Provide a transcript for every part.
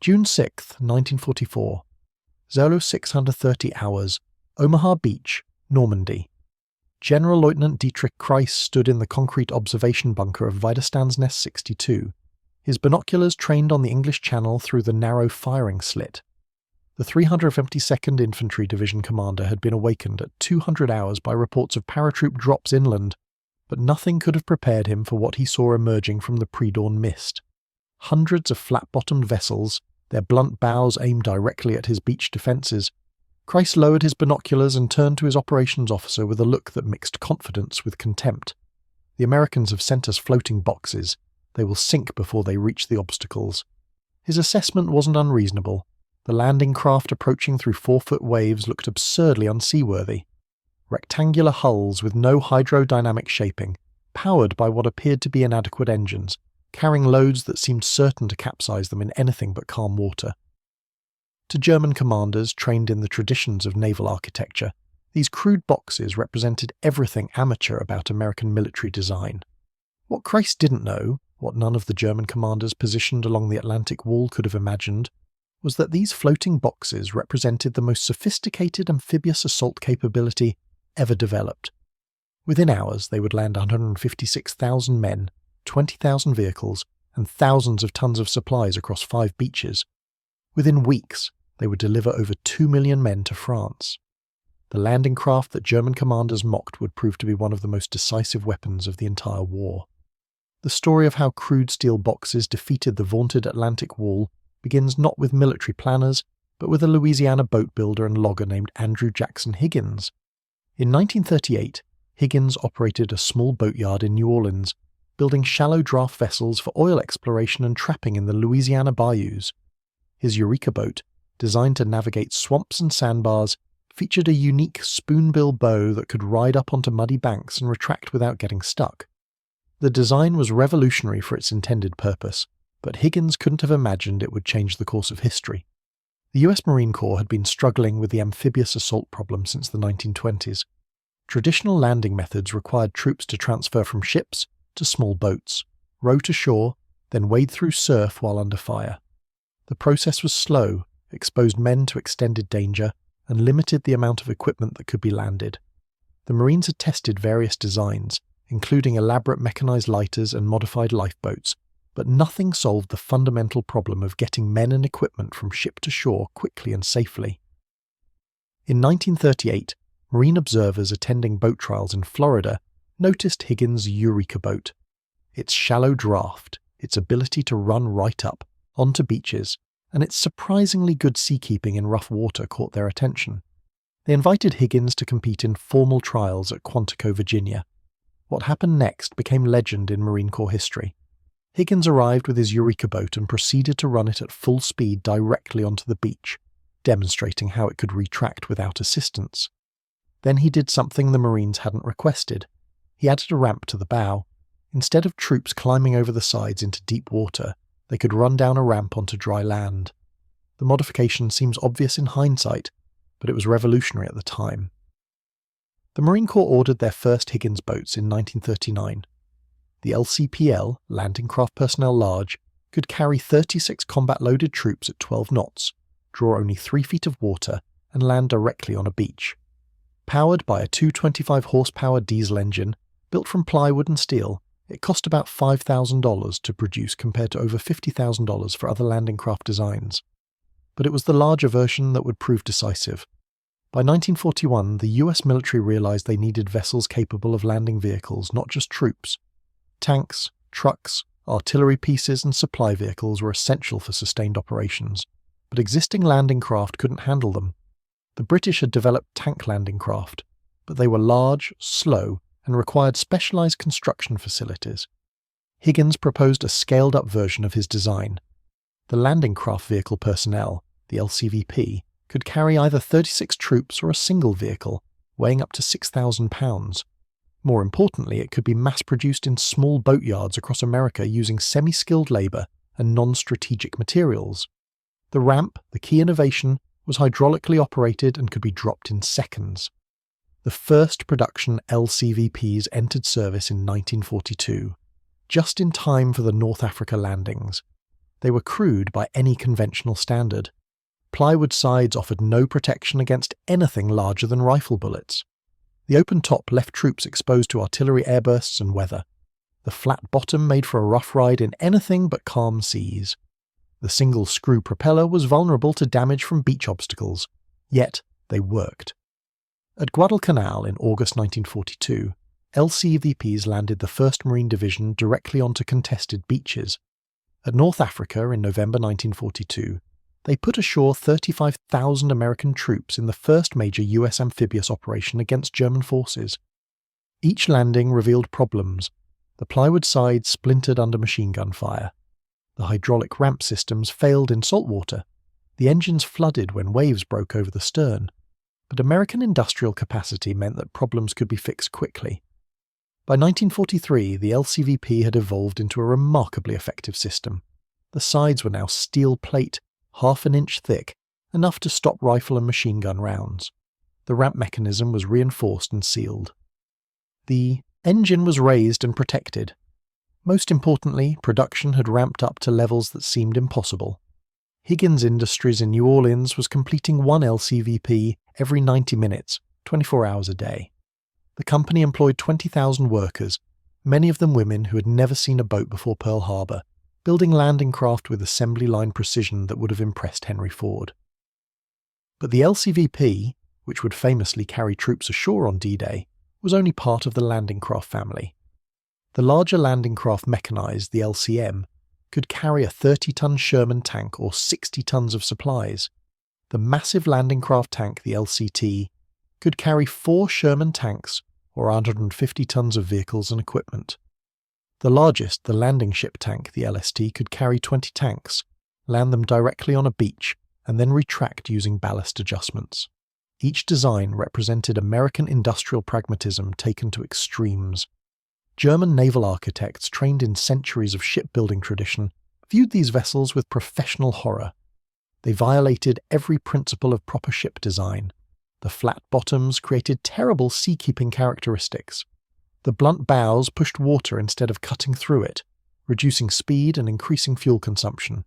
June 6, 1944. 0630 hours, Omaha Beach, Normandy. General Lieutenant Dietrich Kreis stood in the concrete observation bunker of Widerstandsnest 62, his binoculars trained on the English Channel through the narrow firing slit. The 352nd Infantry Division commander had been awakened at 200 hours by reports of paratroop drops inland, but nothing could have prepared him for what he saw emerging from the pre-dawn mist. Hundreds of flat-bottomed vessels, their blunt bows aimed directly at his beach defences. Kreis lowered his binoculars and turned to his operations officer with a look that mixed confidence with contempt. "The Americans have sent us floating boxes. They will sink before they reach the obstacles." His assessment wasn't unreasonable. The landing craft approaching through 4-foot waves looked absurdly unseaworthy. Rectangular hulls with no hydrodynamic shaping, powered by what appeared to be inadequate engines, carrying loads that seemed certain to capsize them in anything but calm water. To German commanders trained in the traditions of naval architecture, these crude boxes represented everything amateur about American military design. What Kreis didn't know, what none of the German commanders positioned along the Atlantic Wall could have imagined, was that these floating boxes represented the most sophisticated amphibious assault capability ever developed. Within hours, they would land 156,000 men, 20,000 vehicles, and thousands of tons of supplies across 5 beaches. Within weeks, they would deliver over 2 million men to France. The landing craft that German commanders mocked would prove to be one of the most decisive weapons of the entire war. The story of how crude steel boxes defeated the vaunted Atlantic Wall begins not with military planners, but with a Louisiana boatbuilder and logger named Andrew Jackson Higgins. In 1938, Higgins operated a small boatyard in New Orleans, building shallow draft vessels for oil exploration and trapping in the Louisiana bayous. His Eureka boat, designed to navigate swamps and sandbars, featured a unique spoonbill bow that could ride up onto muddy banks and retract without getting stuck. The design was revolutionary for its intended purpose, but Higgins couldn't have imagined it would change the course of history. The US Marine Corps had been struggling with the amphibious assault problem since the 1920s. Traditional landing methods required troops to transfer from ships to small boats, row to shore, then wade through surf while under fire. The process was slow, exposed men to extended danger, and limited the amount of equipment that could be landed. The Marines had tested various designs, including elaborate mechanized lighters and modified lifeboats, but nothing solved the fundamental problem of getting men and equipment from ship to shore quickly and safely. In 1938, Marine observers attending boat trials in Florida noticed Higgins' Eureka boat. Its shallow draft, its ability to run right up, onto beaches, and its surprisingly good seakeeping in rough water caught their attention. They invited Higgins to compete in formal trials at Quantico, Virginia. What happened next became legend in Marine Corps history. Higgins arrived with his Eureka boat and proceeded to run it at full speed directly onto the beach, demonstrating how it could retract without assistance. Then he did something the Marines hadn't requested. He added a ramp to the bow. Instead of troops climbing over the sides into deep water, they could run down a ramp onto dry land. The modification seems obvious in hindsight, but it was revolutionary at the time. The Marine Corps ordered their first Higgins boats in 1939. The LCPL, Landing Craft Personnel Large, could carry 36 combat-loaded troops at 12 knots, draw only 3 feet of water, and land directly on a beach. Powered by a 225 horsepower diesel engine, built from plywood and steel, it cost about $5,000 to produce compared to over $50,000 for other landing craft designs. But it was the larger version that would prove decisive. By 1941, the US military realized they needed vessels capable of landing vehicles, not just troops. Tanks, trucks, artillery pieces and supply vehicles were essential for sustained operations, but existing landing craft couldn't handle them. The British had developed tank landing craft, but they were large, slow, and required specialized construction facilities. Higgins proposed a scaled-up version of his design. The Landing Craft Vehicle Personnel, the LCVP, could carry either 36 troops or a single vehicle, weighing up to 6,000 pounds. More importantly, it could be mass-produced in small boatyards across America using semi-skilled labor and non-strategic materials. The ramp, the key innovation, was hydraulically operated and could be dropped in seconds. The first production LCVPs entered service in 1942, just in time for the North Africa landings. They were crude by any conventional standard. Plywood sides offered no protection against anything larger than rifle bullets. The open top left troops exposed to artillery airbursts and weather. The flat bottom made for a rough ride in anything but calm seas. The single screw propeller was vulnerable to damage from beach obstacles, yet they worked. At Guadalcanal in August 1942, LCVPs landed the 1st Marine Division directly onto contested beaches. At North Africa in November 1942, they put ashore 35,000 American troops in the first major US amphibious operation against German forces. Each landing revealed problems. The plywood sides splintered under machine gun fire. The hydraulic ramp systems failed in saltwater. The engines flooded when waves broke over the stern. But American industrial capacity meant that problems could be fixed quickly. By 1943, the LCVP had evolved into a remarkably effective system. The sides were now steel plate, half an inch thick, enough to stop rifle and machine gun rounds. The ramp mechanism was reinforced and sealed. The engine was raised and protected. Most importantly, production had ramped up to levels that seemed impossible. Higgins Industries in New Orleans was completing one LCVP every 90 minutes, 24 hours a day. The company employed 20,000 workers, many of them women who had never seen a boat before Pearl Harbor, building landing craft with assembly line precision that would have impressed Henry Ford. But the LCVP, which would famously carry troops ashore on D-Day, was only part of the landing craft family. The larger landing craft mechanized, the LCM, could carry a 30-ton Sherman tank or 60 tons of supplies. The massive landing craft tank, the LCT, could carry 4 Sherman tanks or 150 tons of vehicles and equipment. The largest, the landing ship tank, the LST, could carry 20 tanks, land them directly on a beach, and then retract using ballast adjustments. Each design represented American industrial pragmatism taken to extremes. German naval architects trained in centuries of shipbuilding tradition viewed these vessels with professional horror. They violated every principle of proper ship design. The flat bottoms created terrible seakeeping characteristics. The blunt bows pushed water instead of cutting through it, reducing speed and increasing fuel consumption.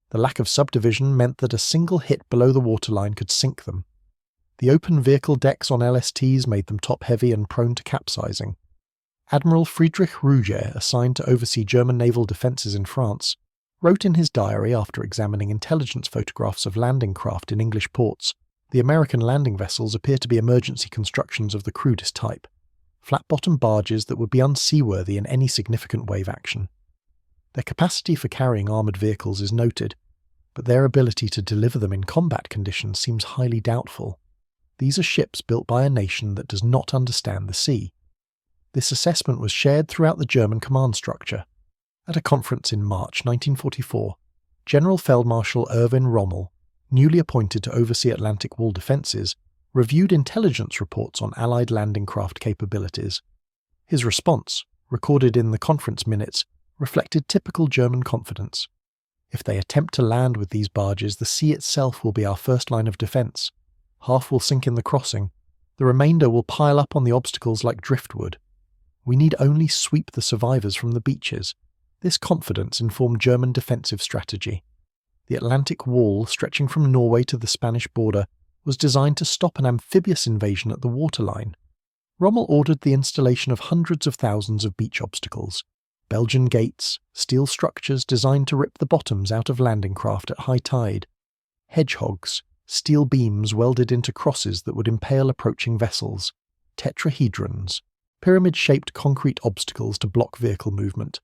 The lack of subdivision meant that a single hit below the waterline could sink them. The open vehicle decks on LSTs made them top-heavy and prone to capsizing. Admiral Friedrich Rüger, assigned to oversee German naval defences in France, wrote in his diary after examining intelligence photographs of landing craft in English ports, "The American landing vessels appear to be emergency constructions of the crudest type, flat-bottom barges that would be unseaworthy in any significant wave action. Their capacity for carrying armoured vehicles is noted, but their ability to deliver them in combat conditions seems highly doubtful. These are ships built by a nation that does not understand the sea." This assessment was shared throughout the German command structure. At a conference in March 1944, General Feldmarschall Erwin Rommel, newly appointed to oversee Atlantic Wall defences, reviewed intelligence reports on Allied landing craft capabilities. His response, recorded in the conference minutes, reflected typical German confidence. "If they attempt to land with these barges, the sea itself will be our first line of defence. Half will sink in the crossing. The remainder will pile up on the obstacles like driftwood. We need only sweep the survivors from the beaches." This confidence informed German defensive strategy. The Atlantic Wall, stretching from Norway to the Spanish border, was designed to stop an amphibious invasion at the waterline. Rommel ordered the installation of hundreds of thousands of beach obstacles, Belgian gates, steel structures designed to rip the bottoms out of landing craft at high tide, hedgehogs, steel beams welded into crosses that would impale approaching vessels, tetrahedrons, pyramid-shaped concrete obstacles to block vehicle movement,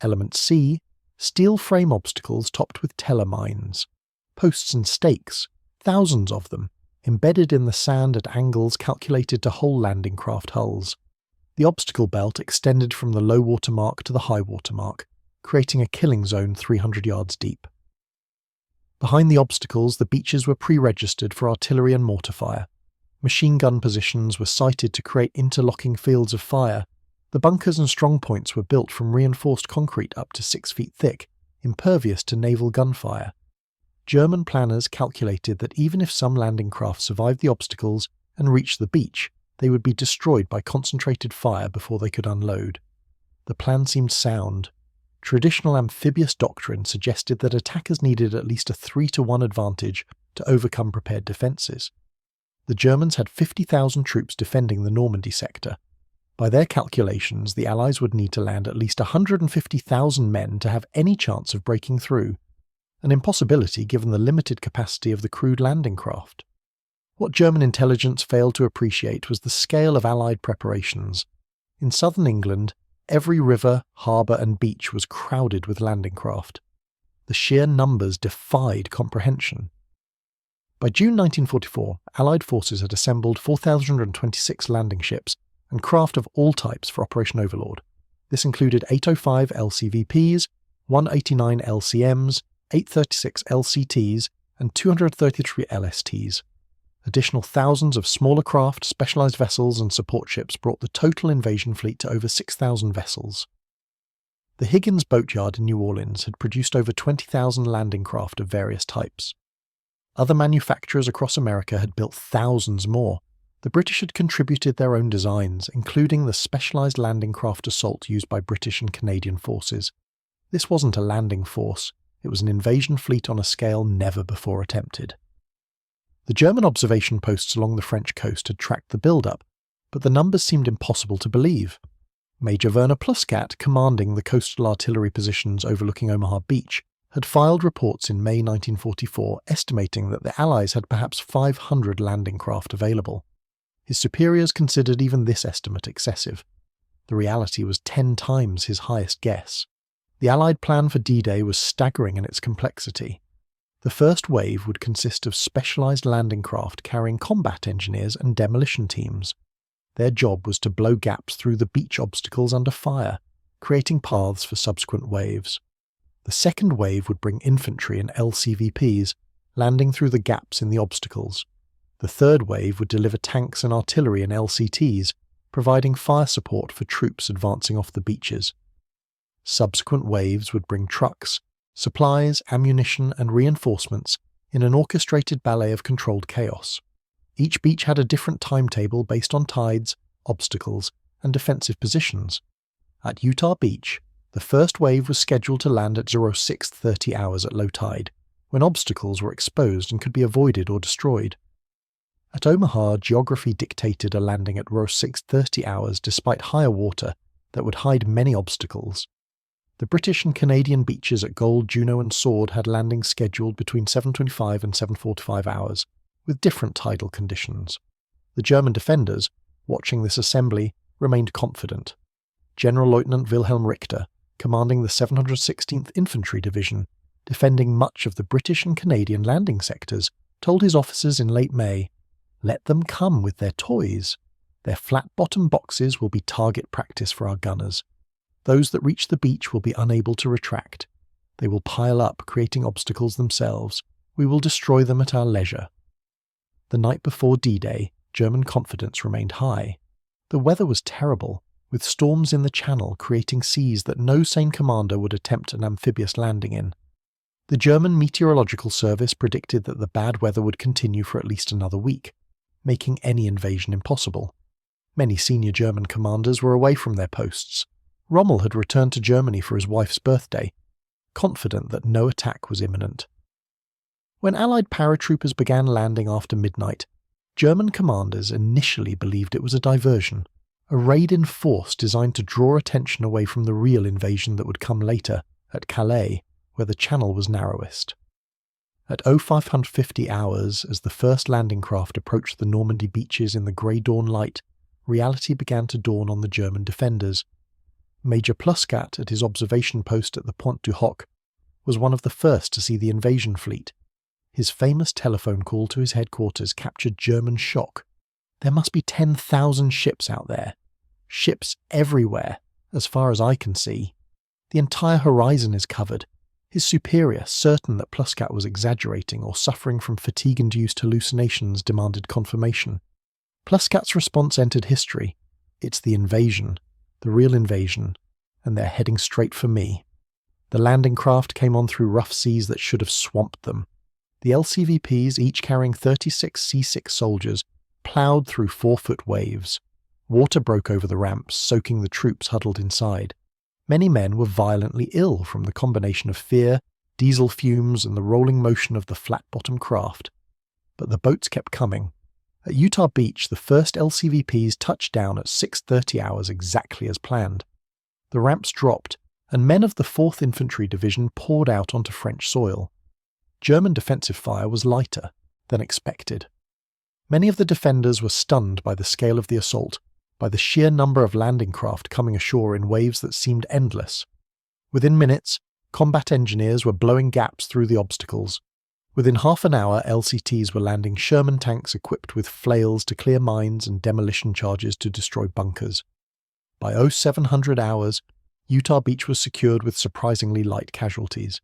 Element C, steel frame obstacles topped with teller mines, posts and stakes, thousands of them, embedded in the sand at angles calculated to hold landing craft hulls. The obstacle belt extended from the low water mark to the high water mark, creating a killing zone 300 yards deep. Behind the obstacles, the beaches were pre-registered for artillery and mortar fire. Machine gun positions were sited to create interlocking fields of fire. The bunkers and strongpoints were built from reinforced concrete up to 6 feet thick, impervious to naval gunfire. German planners calculated that even if some landing craft survived the obstacles and reached the beach, they would be destroyed by concentrated fire before they could unload. The plan seemed sound. traditional amphibious doctrine suggested that attackers needed at least a 3-to-1 advantage to overcome prepared defences. The Germans had 50,000 troops defending the Normandy sector. By their calculations, the Allies would need to land at least 150,000 men to have any chance of breaking through, an impossibility given the limited capacity of the crewed landing craft. What German intelligence failed to appreciate was the scale of Allied preparations. In southern England, every river, harbour and beach was crowded with landing craft. The sheer numbers defied comprehension. By June 1944, Allied forces had assembled 4,026 landing ships and craft of all types for Operation Overlord. This included 805 LCVPs, 189 LCMs, 836 LCTs, and 233 LSTs. Additional thousands of smaller craft, specialised vessels and support ships brought the total invasion fleet to over 6,000 vessels. The Higgins boatyard in New Orleans had produced over 20,000 landing craft of various types. Other manufacturers across America had built thousands more. The British had contributed their own designs, including the specialised landing craft assault used by British and Canadian forces. This wasn't a landing force, it was an invasion fleet on a scale never before attempted. The German observation posts along the French coast had tracked the build-up, but the numbers seemed impossible to believe. Major Werner Pluskat, commanding the coastal artillery positions overlooking Omaha Beach, had filed reports in May 1944 estimating that the Allies had perhaps 500 landing craft available. His superiors considered even this estimate excessive. The reality was 10 times his highest guess. The Allied plan for D-Day was staggering in its complexity. The first wave would consist of specialised landing craft carrying combat engineers and demolition teams. Their job was to blow gaps through the beach obstacles under fire, creating paths for subsequent waves. The second wave would bring infantry and LCVPs, landing through the gaps in the obstacles. The third wave would deliver tanks and artillery and LCTs, providing fire support for troops advancing off the beaches. Subsequent waves would bring trucks, supplies, ammunition and reinforcements in an orchestrated ballet of controlled chaos. Each beach had a different timetable based on tides, obstacles, and defensive positions. At Utah Beach, the first wave was scheduled to land at 06:30 hours at low tide, when obstacles were exposed and could be avoided or destroyed. At Omaha, geography dictated a landing at 06:30 hours despite higher water that would hide many obstacles. The British and Canadian beaches at Gold, Juno and Sword had landings scheduled between 7:25 and 7:45 hours, with different tidal conditions. The German defenders, watching this assembly, remained confident. General Lieutenant Wilhelm Richter, commanding the 716th Infantry Division, defending much of the British and Canadian landing sectors, told his officers in late May, "Let them come with their toys. Their flat-bottom boxes will be target practice for our gunners. Those that reach the beach will be unable to retract. They will pile up, creating obstacles themselves. We will destroy them at our leisure." The night before D-Day, German confidence remained high. The weather was terrible, with storms in the Channel creating seas that no sane commander would attempt an amphibious landing in. The German Meteorological Service predicted that the bad weather would continue for at least another week, making any invasion impossible. Many senior German commanders were away from their posts. Rommel had returned to Germany for his wife's birthday, confident that no attack was imminent. When Allied paratroopers began landing after midnight, German commanders initially believed it was a diversion, a raid in force designed to draw attention away from the real invasion that would come later, at Calais, where the channel was narrowest. At 0550 hours, as the first landing craft approached the Normandy beaches in the grey dawn light, reality began to dawn on the German defenders. Major Pluskat, at his observation post at the Pointe du Hoc, was one of the first to see the invasion fleet. His famous telephone call to his headquarters captured German shock. There must be 10,000 ships out there. Ships everywhere, as far as I can see. The entire horizon is covered. His superior, certain that Pluskat was exaggerating or suffering from fatigue-induced hallucinations, demanded confirmation. Pluskat's response entered history. It's the invasion. The real invasion, and they're heading straight for me. The landing craft came on through rough seas that should have swamped them. The LCVPs, each carrying 36 C6 soldiers, ploughed through 4-foot waves. Water broke over the ramps, soaking the troops huddled inside. Many men were violently ill from the combination of fear, diesel fumes, and the rolling motion of the flat-bottomed craft. But the boats kept coming. At Utah Beach, the first LCVPs touched down at 6:30 hours exactly as planned. The ramps dropped, and men of the 4th Infantry Division poured out onto French soil. German defensive fire was lighter than expected. Many of the defenders were stunned by the scale of the assault, by the sheer number of landing craft coming ashore in waves that seemed endless. Within minutes, combat engineers were blowing gaps through the obstacles. Within half an hour, LCTs were landing Sherman tanks equipped with flails to clear mines and demolition charges to destroy bunkers. By 0700 hours, Utah Beach was secured with surprisingly light casualties.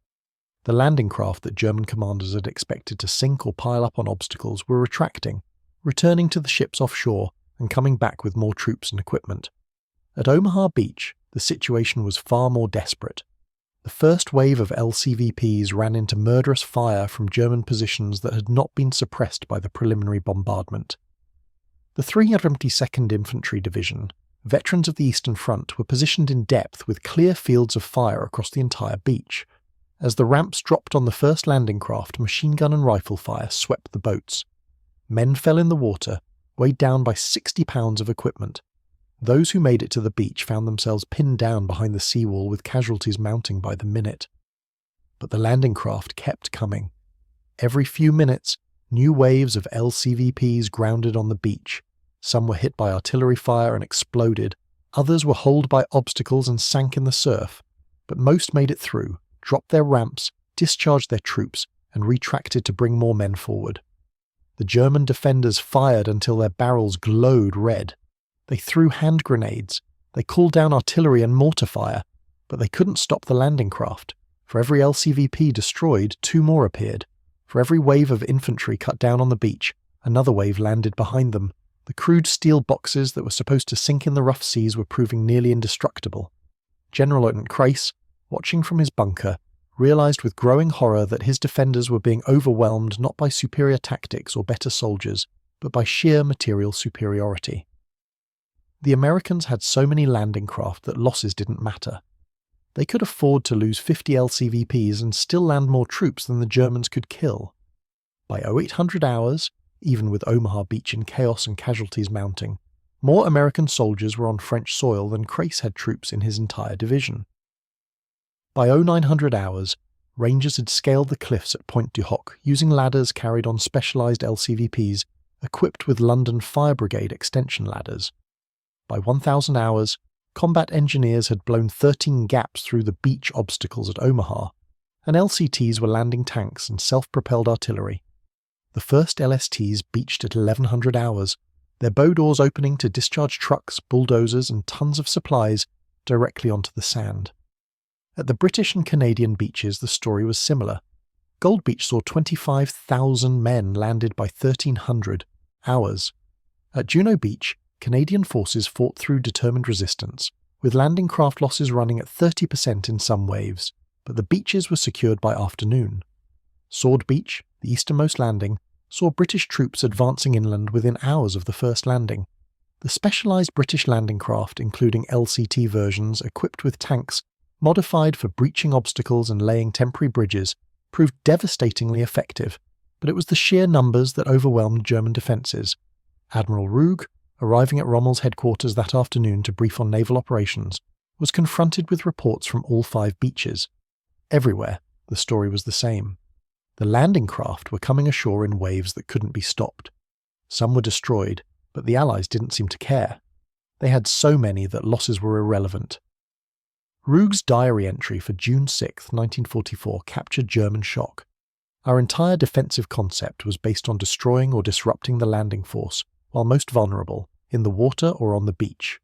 The landing craft that German commanders had expected to sink or pile up on obstacles were retracting, returning to the ships offshore and coming back with more troops and equipment. At Omaha Beach, the situation was far more desperate. The first wave of LCVPs ran into murderous fire from German positions that had not been suppressed by the preliminary bombardment. The 372nd Infantry Division, veterans of the Eastern Front, were positioned in depth with clear fields of fire across the entire beach. As the ramps dropped on the first landing craft, machine gun and rifle fire swept the boats. Men fell in the water, weighed down by 60 pounds of equipment. Those who made it to the beach found themselves pinned down behind the seawall with casualties mounting by the minute. But the landing craft kept coming. Every few minutes, new waves of LCVPs grounded on the beach. Some were hit by artillery fire and exploded. Others were holed by obstacles and sank in the surf. But most made it through, dropped their ramps, discharged their troops, and retracted to bring more men forward. The German defenders fired until their barrels glowed red. They threw hand grenades. They called down artillery and mortar fire, but they couldn't stop the landing craft. For every LCVP destroyed, 2 more appeared. For every wave of infantry cut down on the beach, another wave landed behind them. The crude steel boxes that were supposed to sink in the rough seas were proving nearly indestructible. General Lieutenant Kreis, watching from his bunker, realized with growing horror that his defenders were being overwhelmed not by superior tactics or better soldiers, but by sheer material superiority. The Americans had so many landing craft that losses didn't matter. They could afford to lose 50 LCVPs and still land more troops than the Germans could kill. By 0800 hours, even with Omaha Beach in chaos and casualties mounting, more American soldiers were on French soil than Kreis had troops in his entire division. By 0900 hours, Rangers had scaled the cliffs at Pointe du Hoc using ladders carried on specialised LCVPs equipped with London Fire Brigade extension ladders. By 1000 hours, combat engineers had blown 13 gaps through the beach obstacles at Omaha, and LCTs were landing tanks and self-propelled artillery. The first LSTs beached at 1100 hours, their bow doors opening to discharge trucks, bulldozers, and tons of supplies directly onto the sand. At the British and Canadian beaches, the story was similar. Gold Beach saw 25,000 men landed by 1300 hours. At Juno Beach, Canadian forces fought through determined resistance, with landing craft losses running at 30% in some waves, but the beaches were secured by afternoon. Sword Beach, the easternmost landing, saw British troops advancing inland within hours of the first landing. The specialised British landing craft, including LCT versions equipped with tanks modified for breaching obstacles and laying temporary bridges, proved devastatingly effective, but it was the sheer numbers that overwhelmed German defences. Admiral Ruge, arriving at Rommel's headquarters that afternoon to brief on naval operations, was confronted with reports from all 5 beaches. Everywhere, the story was the same. The landing craft were coming ashore in waves that couldn't be stopped. Some were destroyed, but the Allies didn't seem to care. They had so many that losses were irrelevant. Ruge's diary entry for June 6, 1944 captured German shock. Our entire defensive concept was based on destroying or disrupting the landing force, while most vulnerable, in the water or on the beach.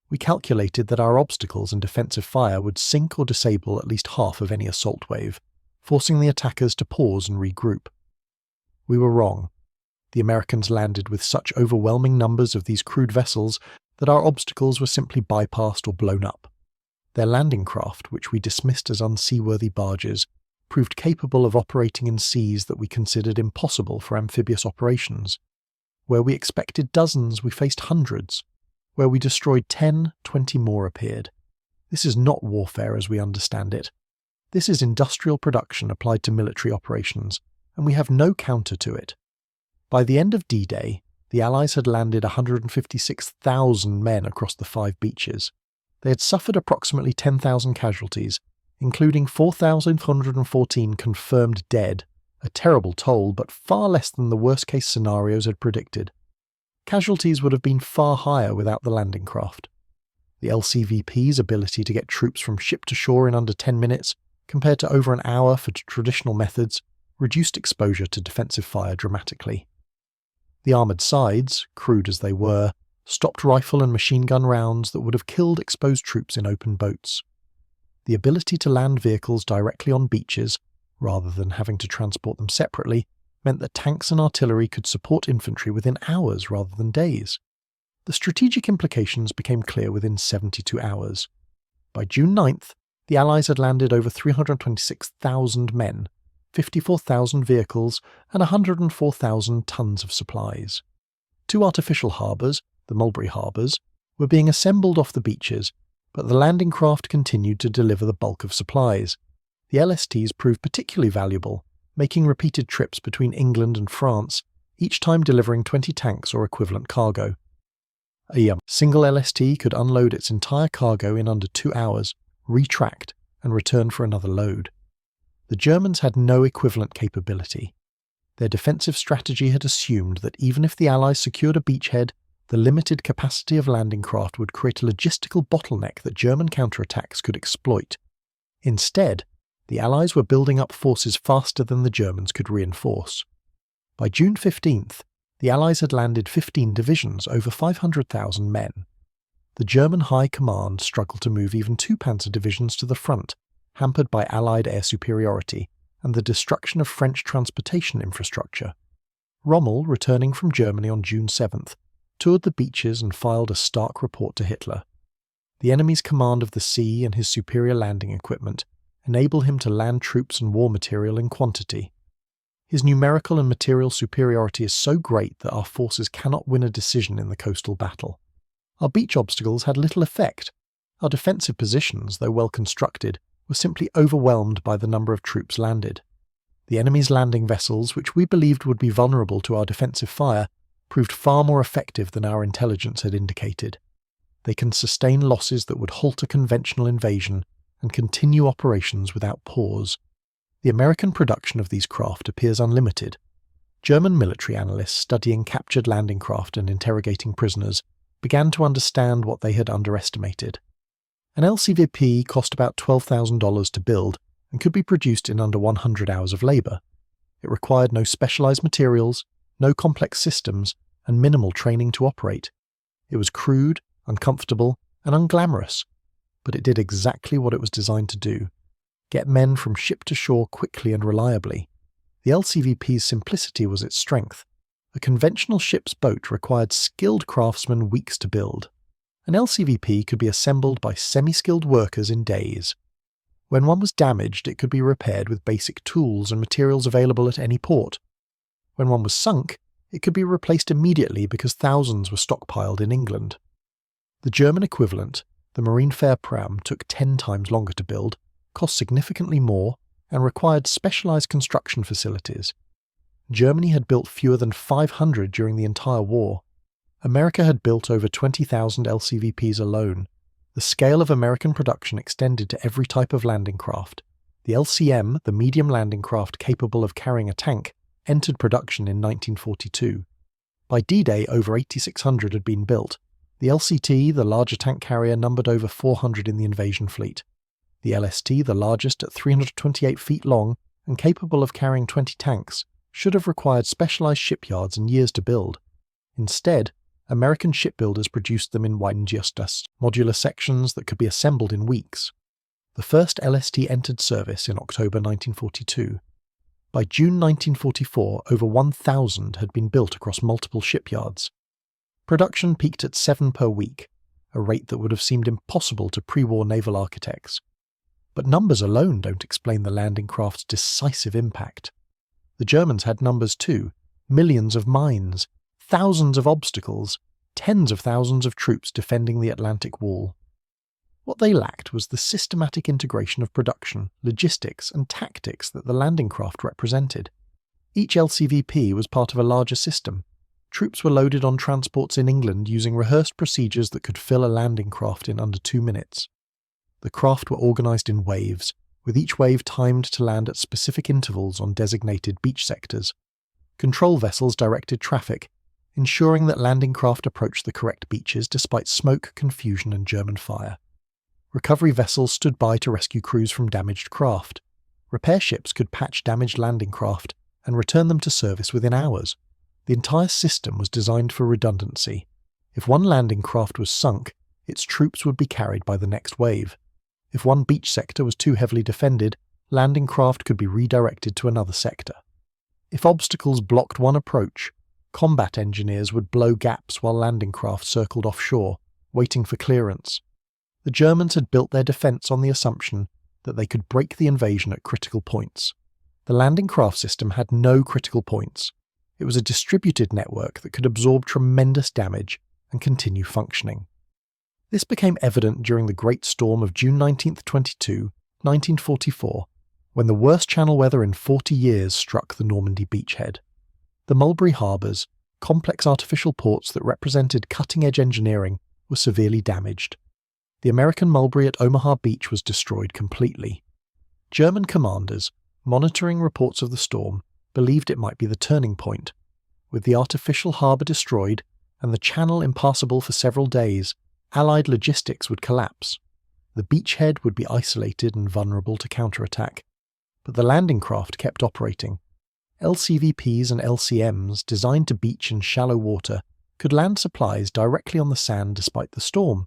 We calculated that our obstacles and defensive fire would sink or disable at least half of any assault wave, forcing the attackers to pause and regroup. We were wrong. The Americans landed with such overwhelming numbers of these crude vessels that our obstacles were simply bypassed or blown up. Their landing craft, which we dismissed as unseaworthy barges, proved capable of operating in seas that we considered impossible for amphibious operations. Where we expected dozens, we faced hundreds. Where we destroyed 10, 20 more appeared. This is not warfare as we understand it. This is industrial production applied to military operations, and we have no counter to it. By the end of D-Day, the Allies had landed 156,000 men across the 5 beaches. They had suffered approximately 10,000 casualties, including 4,114 confirmed dead, a terrible toll but far less than the worst-case scenarios had predicted. Casualties would have been far higher without the landing craft. The LCVP's ability to get troops from ship to shore in under 10 minutes, compared to over an hour for traditional methods, reduced exposure to defensive fire dramatically. The armoured sides, crude as they were, stopped rifle and machine gun rounds that would have killed exposed troops in open boats. The ability to land vehicles directly on beaches, rather than having to transport them separately, meant that tanks and artillery could support infantry within hours rather than days. The strategic implications became clear within 72 hours. By June 9th, the Allies had landed over 326,000 men, 54,000 vehicles, and 104,000 tons of supplies. 2 artificial harbours, the Mulberry Harbours, were being assembled off the beaches, but the landing craft continued to deliver the bulk of supplies. The LSTs proved particularly valuable, making repeated trips between England and France, each time delivering 20 tanks or equivalent cargo. A single LST could unload its entire cargo in under 2 hours, retract, and return for another load. The Germans had no equivalent capability. Their defensive strategy had assumed that even if the Allies secured a beachhead, the limited capacity of landing craft would create a logistical bottleneck that German counterattacks could exploit. Instead, the Allies were building up forces faster than the Germans could reinforce. By June 15th, the Allies had landed 15 divisions, over 500,000 men. The German High Command struggled to move even 2 panzer divisions to the front, hampered by Allied air superiority and the destruction of French transportation infrastructure. Rommel, returning from Germany on June 7th, toured the beaches and filed a stark report to Hitler. The enemy's command of the sea and his superior landing equipment enable him to land troops and war material in quantity. His numerical and material superiority is so great that our forces cannot win a decision in the coastal battle. Our beach obstacles had little effect. Our defensive positions, though well constructed, were simply overwhelmed by the number of troops landed. The enemy's landing vessels, which we believed would be vulnerable to our defensive fire, proved far more effective than our intelligence had indicated. They can sustain losses that would halt a conventional invasion and continue operations without pause. The American production of these craft appears unlimited. German military analysts studying captured landing craft and interrogating prisoners began to understand what they had underestimated. An LCVP cost about $12,000 to build and could be produced in under 100 hours of labour. It required no specialised materials, no complex systems, and minimal training to operate. It was crude, uncomfortable, and unglamorous, but it did exactly what it was designed to do: get men from ship to shore quickly and reliably. The LCVP's simplicity was its strength. A conventional ship's boat required skilled craftsmen weeks to build. An LCVP could be assembled by semi-skilled workers in days. When one was damaged, it could be repaired with basic tools and materials available at any port. When one was sunk, it could be replaced immediately because thousands were stockpiled in England. The German equivalent, the Marine Fair Pram, took 10 times longer to build, cost significantly more, and required specialised construction facilities. Germany had built fewer than 500 during the entire war. America had built over 20,000 LCVPs alone. The scale of American production extended to every type of landing craft. The LCM, the medium landing craft capable of carrying a tank, entered production in 1942. By D-Day, over 8,600 had been built. The LCT, the larger tank carrier, numbered over 400 in the invasion fleet. The LST, the largest at 328 feet long and capable of carrying 20 tanks, should have required specialised shipyards and years to build. Instead, American shipbuilders produced them in Weinjustas, modular sections that could be assembled in weeks. The first LST entered service in October 1942. By June 1944, over 1,000 had been built across multiple shipyards. Production peaked at 7 per week, a rate that would have seemed impossible to pre-war naval architects. But numbers alone don't explain the landing craft's decisive impact. The Germans had numbers too: millions of mines, thousands of obstacles, tens of thousands of troops defending the Atlantic Wall. What they lacked was the systematic integration of production, logistics, and tactics that the landing craft represented. Each LCVP was part of a larger system. Troops were loaded on transports in England using rehearsed procedures that could fill a landing craft in under 2 minutes. The craft were organised in waves, with each wave timed to land at specific intervals on designated beach sectors. Control vessels directed traffic, ensuring that landing craft approached the correct beaches despite smoke, confusion, and German fire. Recovery vessels stood by to rescue crews from damaged craft. Repair ships could patch damaged landing craft and return them to service within hours. The entire system was designed for redundancy. If one landing craft was sunk, its troops would be carried by the next wave. If one beach sector was too heavily defended, landing craft could be redirected to another sector. If obstacles blocked one approach, combat engineers would blow gaps while landing craft circled offshore, waiting for clearance. The Germans had built their defence on the assumption that they could break the invasion at critical points. The landing craft system had no critical points. It was a distributed network that could absorb tremendous damage and continue functioning. This became evident during the Great Storm of June 19-22, 1944, when the worst channel weather in 40 years struck the Normandy beachhead. The Mulberry harbours, complex artificial ports that represented cutting-edge engineering, were severely damaged. The American Mulberry at Omaha Beach was destroyed completely. German commanders, monitoring reports of the storm, believed it might be the turning point. With the artificial harbour destroyed and the channel impassable for several days, Allied logistics would collapse. The beachhead would be isolated and vulnerable to counterattack. But the landing craft kept operating. LCVPs and LCMs, designed to beach in shallow water, could land supplies directly on the sand despite the storm.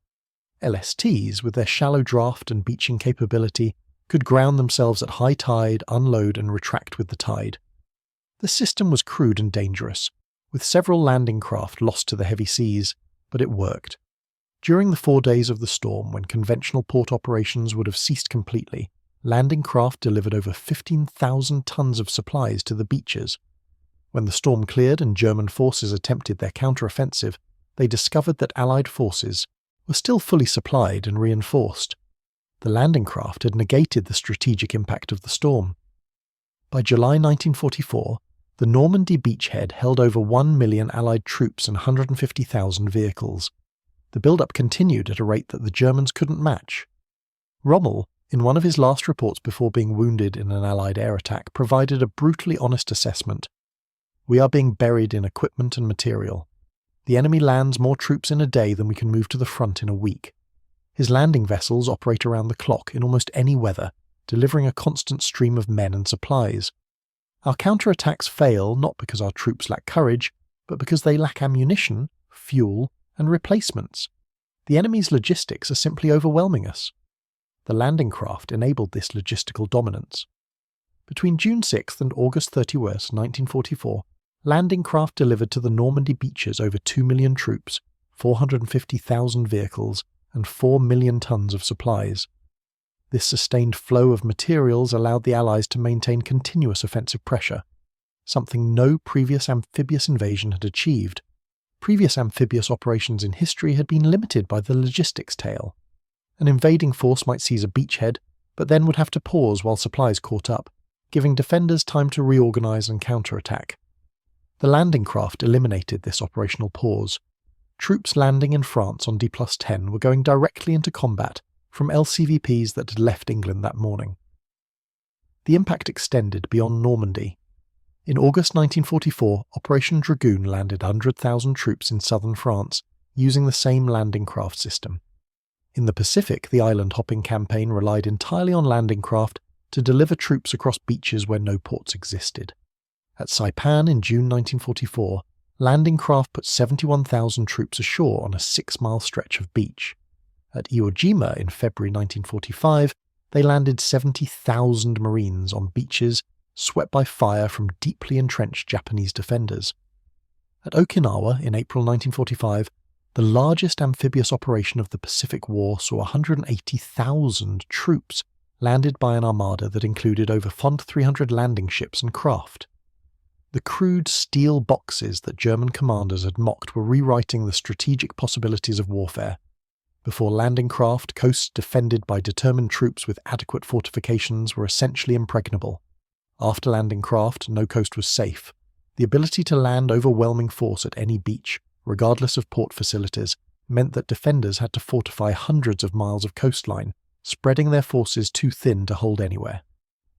LSTs, with their shallow draft and beaching capability, could ground themselves at high tide, unload and retract with the tide. The system was crude and dangerous, with several landing craft lost to the heavy seas, but it worked. During the 4 days of the storm, when conventional port operations would have ceased completely, landing craft delivered over 15,000 tons of supplies to the beaches. When the storm cleared and German forces attempted their counteroffensive, they discovered that Allied forces were still fully supplied and reinforced. The landing craft had negated the strategic impact of the storm. By July 1944, the Normandy beachhead held over 1 million Allied troops and 150,000 vehicles. The build-up continued at a rate that the Germans couldn't match. Rommel, in one of his last reports before being wounded in an Allied air attack, provided a brutally honest assessment. "We are being buried in equipment and material. The enemy lands more troops in a day than we can move to the front in a week. His landing vessels operate around the clock in almost any weather, delivering a constant stream of men and supplies. Our counterattacks fail not because our troops lack courage, but because they lack ammunition, fuel, and replacements. The enemy's logistics are simply overwhelming us." The landing craft enabled this logistical dominance. Between June 6 and August 31, 1944, landing craft delivered to the Normandy beaches over 2 million troops, 450,000 vehicles, and 4 million tons of supplies. This sustained flow of materials allowed the Allies to maintain continuous offensive pressure, something no previous amphibious invasion had achieved. Previous amphibious operations in history had been limited by the logistics tail. An invading force might seize a beachhead, but then would have to pause while supplies caught up, giving defenders time to reorganize and counterattack. The landing craft eliminated this operational pause. Troops landing in France on D+10 were going directly into combat from LCVPs that had left England that morning. The impact extended beyond Normandy. In August 1944, Operation Dragoon landed 100,000 troops in southern France using the same landing craft system. In the Pacific, the island-hopping campaign relied entirely on landing craft to deliver troops across beaches where no ports existed. At Saipan in June 1944, landing craft put 71,000 troops ashore on a 6-mile stretch of beach. At Iwo Jima in February 1945, they landed 70,000 Marines on beaches swept by fire from deeply entrenched Japanese defenders. At Okinawa in April 1945, the largest amphibious operation of the Pacific War saw 180,000 troops landed by an armada that included over 300 landing ships and craft. The crude steel boxes that German commanders had mocked were rewriting the strategic possibilities of warfare. Before landing craft, coasts defended by determined troops with adequate fortifications were essentially impregnable. After landing craft, no coast was safe. The ability to land overwhelming force at any beach, regardless of port facilities, meant that defenders had to fortify hundreds of miles of coastline, spreading their forces too thin to hold anywhere.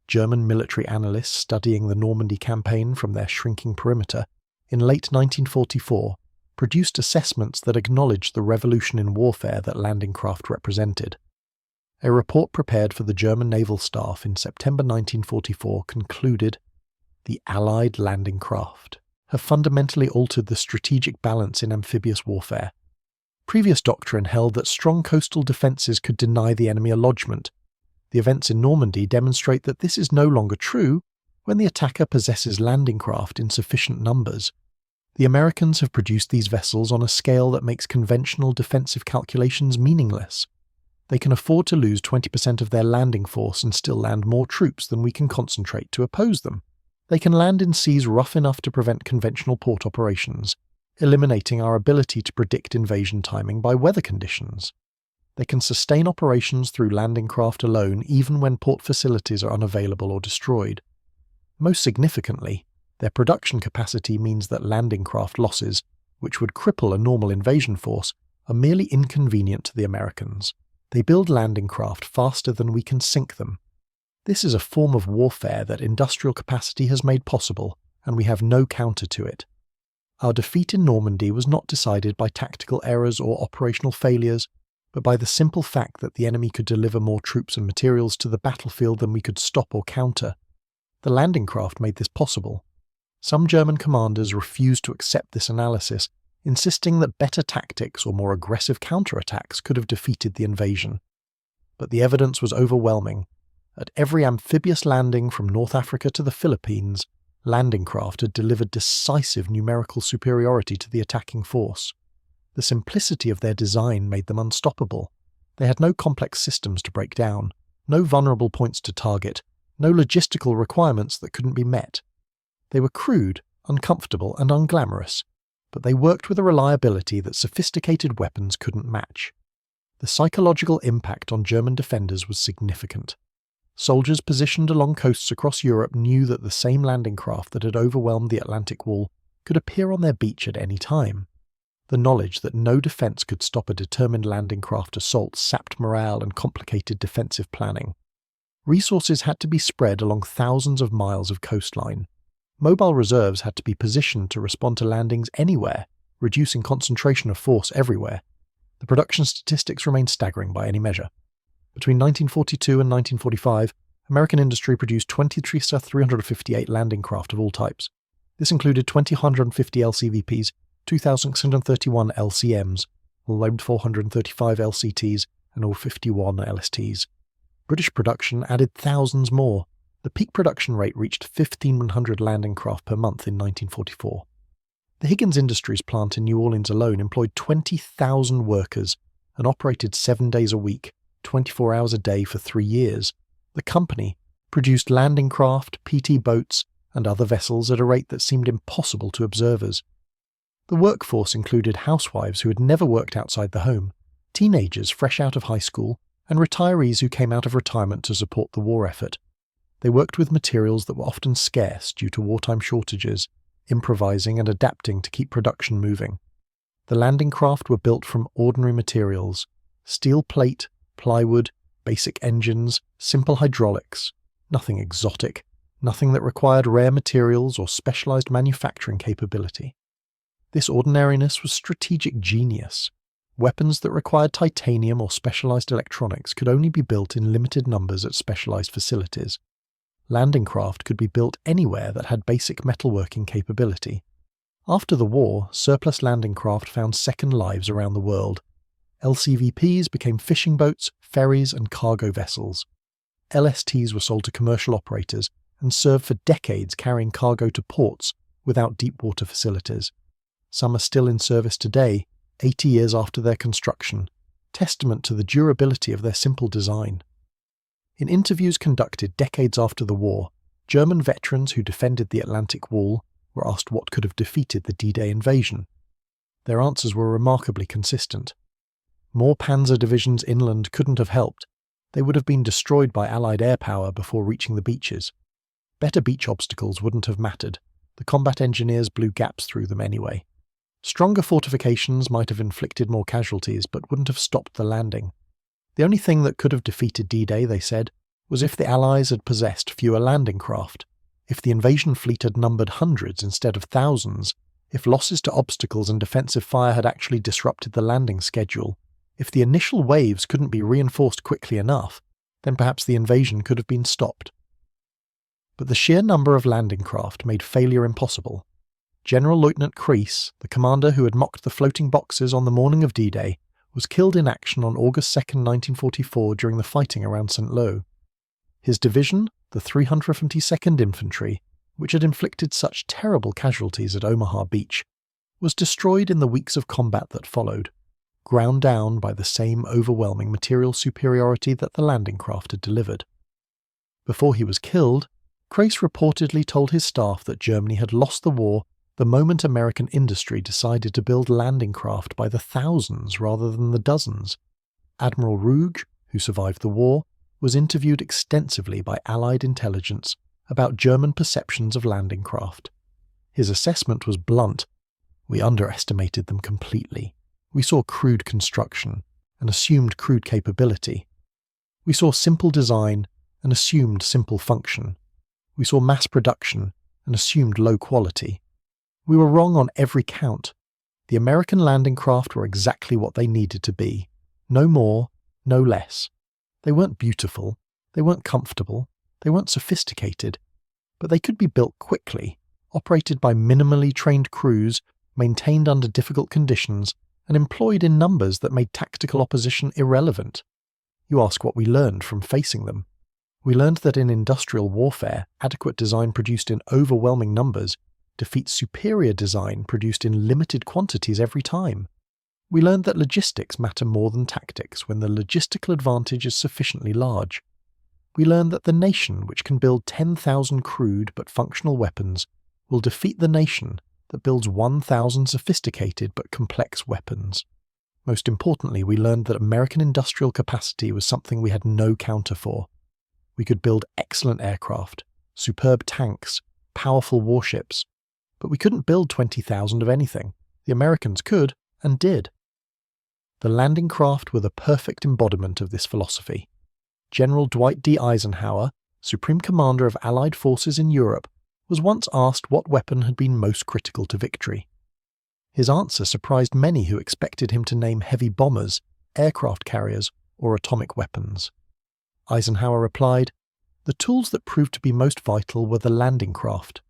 German military analysts studying the Normandy campaign from their shrinking perimeter in late 1944 produced assessments that acknowledged the revolution in warfare that landing craft represented. A report prepared for the German naval staff in September 1944 concluded, "The Allied landing craft have fundamentally altered the strategic balance in amphibious warfare. Previous doctrine held that strong coastal defences could deny the enemy a lodgment. The events in Normandy demonstrate that this is no longer true when the attacker possesses landing craft in sufficient numbers. The Americans have produced these vessels on a scale that makes conventional defensive calculations meaningless. They can afford to lose 20% of their landing force and still land more troops than we can concentrate to oppose them. They can land in seas rough enough to prevent conventional port operations, eliminating our ability to predict invasion timing by weather conditions. They can sustain operations through landing craft alone even when port facilities are unavailable or destroyed. Most significantly, their production capacity means that landing craft losses, which would cripple a normal invasion force, are merely inconvenient to the Americans. They build landing craft faster than we can sink them. This is a form of warfare that industrial capacity has made possible, and we have no counter to it. Our defeat in Normandy was not decided by tactical errors or operational failures, but by the simple fact that the enemy could deliver more troops and materials to the battlefield than we could stop or counter. The landing craft made this possible. Some German commanders refused to accept this analysis, insisting that better tactics or more aggressive counterattacks could have defeated the invasion. But the evidence was overwhelming. At every amphibious landing from North Africa to the Philippines, landing craft had delivered decisive numerical superiority to the attacking force. The simplicity of their design made them unstoppable. They had no complex systems to break down, no vulnerable points to target, no logistical requirements that couldn't be met. They were crude, uncomfortable, and unglamorous, but they worked with a reliability that sophisticated weapons couldn't match. The psychological impact on German defenders was significant. Soldiers positioned along coasts across Europe knew that the same landing craft that had overwhelmed the Atlantic Wall could appear on their beach at any time. The knowledge that no defence could stop a determined landing craft assault sapped morale and complicated defensive planning. Resources had to be spread along thousands of miles of coastline. Mobile reserves had to be positioned to respond to landings anywhere, reducing concentration of force everywhere. The production statistics remain staggering by any measure. Between 1942 and 1945, American industry produced 23,358 landing craft of all types. This included 2,150 LCVPs, 2,631 LCMs, 435 LCTs, and all 51 LSTs. British production added thousands more. The peak production rate reached 1,500 landing craft per month in 1944. The Higgins Industries plant in New Orleans alone employed 20,000 workers and operated 7 days a week, 24 hours a day for 3 years. The company produced landing craft, PT boats, and other vessels at a rate that seemed impossible to observers. The workforce included housewives who had never worked outside the home, teenagers fresh out of high school, and retirees who came out of retirement to support the war effort. They worked with materials that were often scarce due to wartime shortages, improvising and adapting to keep production moving. The landing craft were built from ordinary materials: steel plate, plywood, basic engines, simple hydraulics, nothing exotic, nothing that required rare materials or specialized manufacturing capability. This ordinariness was strategic genius. Weapons that required titanium or specialized electronics could only be built in limited numbers at specialized facilities. Landing craft could be built anywhere that had basic metalworking capability. After the war, surplus landing craft found second lives around the world. LCVPs became fishing boats, ferries, and cargo vessels. LSTs were sold to commercial operators and served for decades carrying cargo to ports without deep water facilities. Some are still in service today, 80 years after their construction, testament to the durability of their simple design. In interviews conducted decades after the war, German veterans who defended the Atlantic Wall were asked what could have defeated the D-Day invasion. Their answers were remarkably consistent. More panzer divisions inland couldn't have helped. They would have been destroyed by Allied air power before reaching the beaches. Better beach obstacles wouldn't have mattered. The combat engineers blew gaps through them anyway. Stronger fortifications might have inflicted more casualties, but wouldn't have stopped the landing. The only thing that could have defeated D-Day, they said, was if the Allies had possessed fewer landing craft, if the invasion fleet had numbered hundreds instead of thousands, if losses to obstacles and defensive fire had actually disrupted the landing schedule, if the initial waves couldn't be reinforced quickly enough, then perhaps the invasion could have been stopped. But the sheer number of landing craft made failure impossible. General Lieutenant Kreis, the commander who had mocked the floating boxes on the morning of D-Day, was killed in action on August 2, 1944 during the fighting around St. Lo. His division, the 352nd Infantry, which had inflicted such terrible casualties at Omaha Beach, was destroyed in the weeks of combat that followed, ground down by the same overwhelming material superiority that the landing craft had delivered. Before he was killed, Kreis reportedly told his staff that Germany had lost the war the moment American industry decided to build landing craft by the thousands rather than the dozens. Admiral Ruge, who survived the war, was interviewed extensively by Allied intelligence about German perceptions of landing craft. His assessment was blunt. We underestimated them completely. We saw crude construction and assumed crude capability. We saw simple design and assumed simple function. We saw mass production and assumed low quality. We were wrong on every count. The American landing craft were exactly what they needed to be. No more, no less. They weren't beautiful, they weren't comfortable, they weren't sophisticated, but they could be built quickly, operated by minimally trained crews, maintained under difficult conditions, and employed in numbers that made tactical opposition irrelevant. You ask what we learned from facing them. We learned that in industrial warfare, adequate design produced in overwhelming numbers defeats superior design produced in limited quantities every time. We learned that logistics matter more than tactics when the logistical advantage is sufficiently large. We learned that the nation which can build 10,000 crude but functional weapons will defeat the nation that builds 1,000 sophisticated but complex weapons. Most importantly, we learned that American industrial capacity was something we had no counter for. We could build excellent aircraft, superb tanks, powerful warships, but we couldn't build 20,000 of anything. The Americans could, and did. The landing craft were the perfect embodiment of this philosophy. General Dwight D. Eisenhower, Supreme Commander of Allied forces in Europe, was once asked what weapon had been most critical to victory. His answer surprised many who expected him to name heavy bombers, aircraft carriers, or atomic weapons. Eisenhower replied, "The tools that proved to be most vital were the landing craft.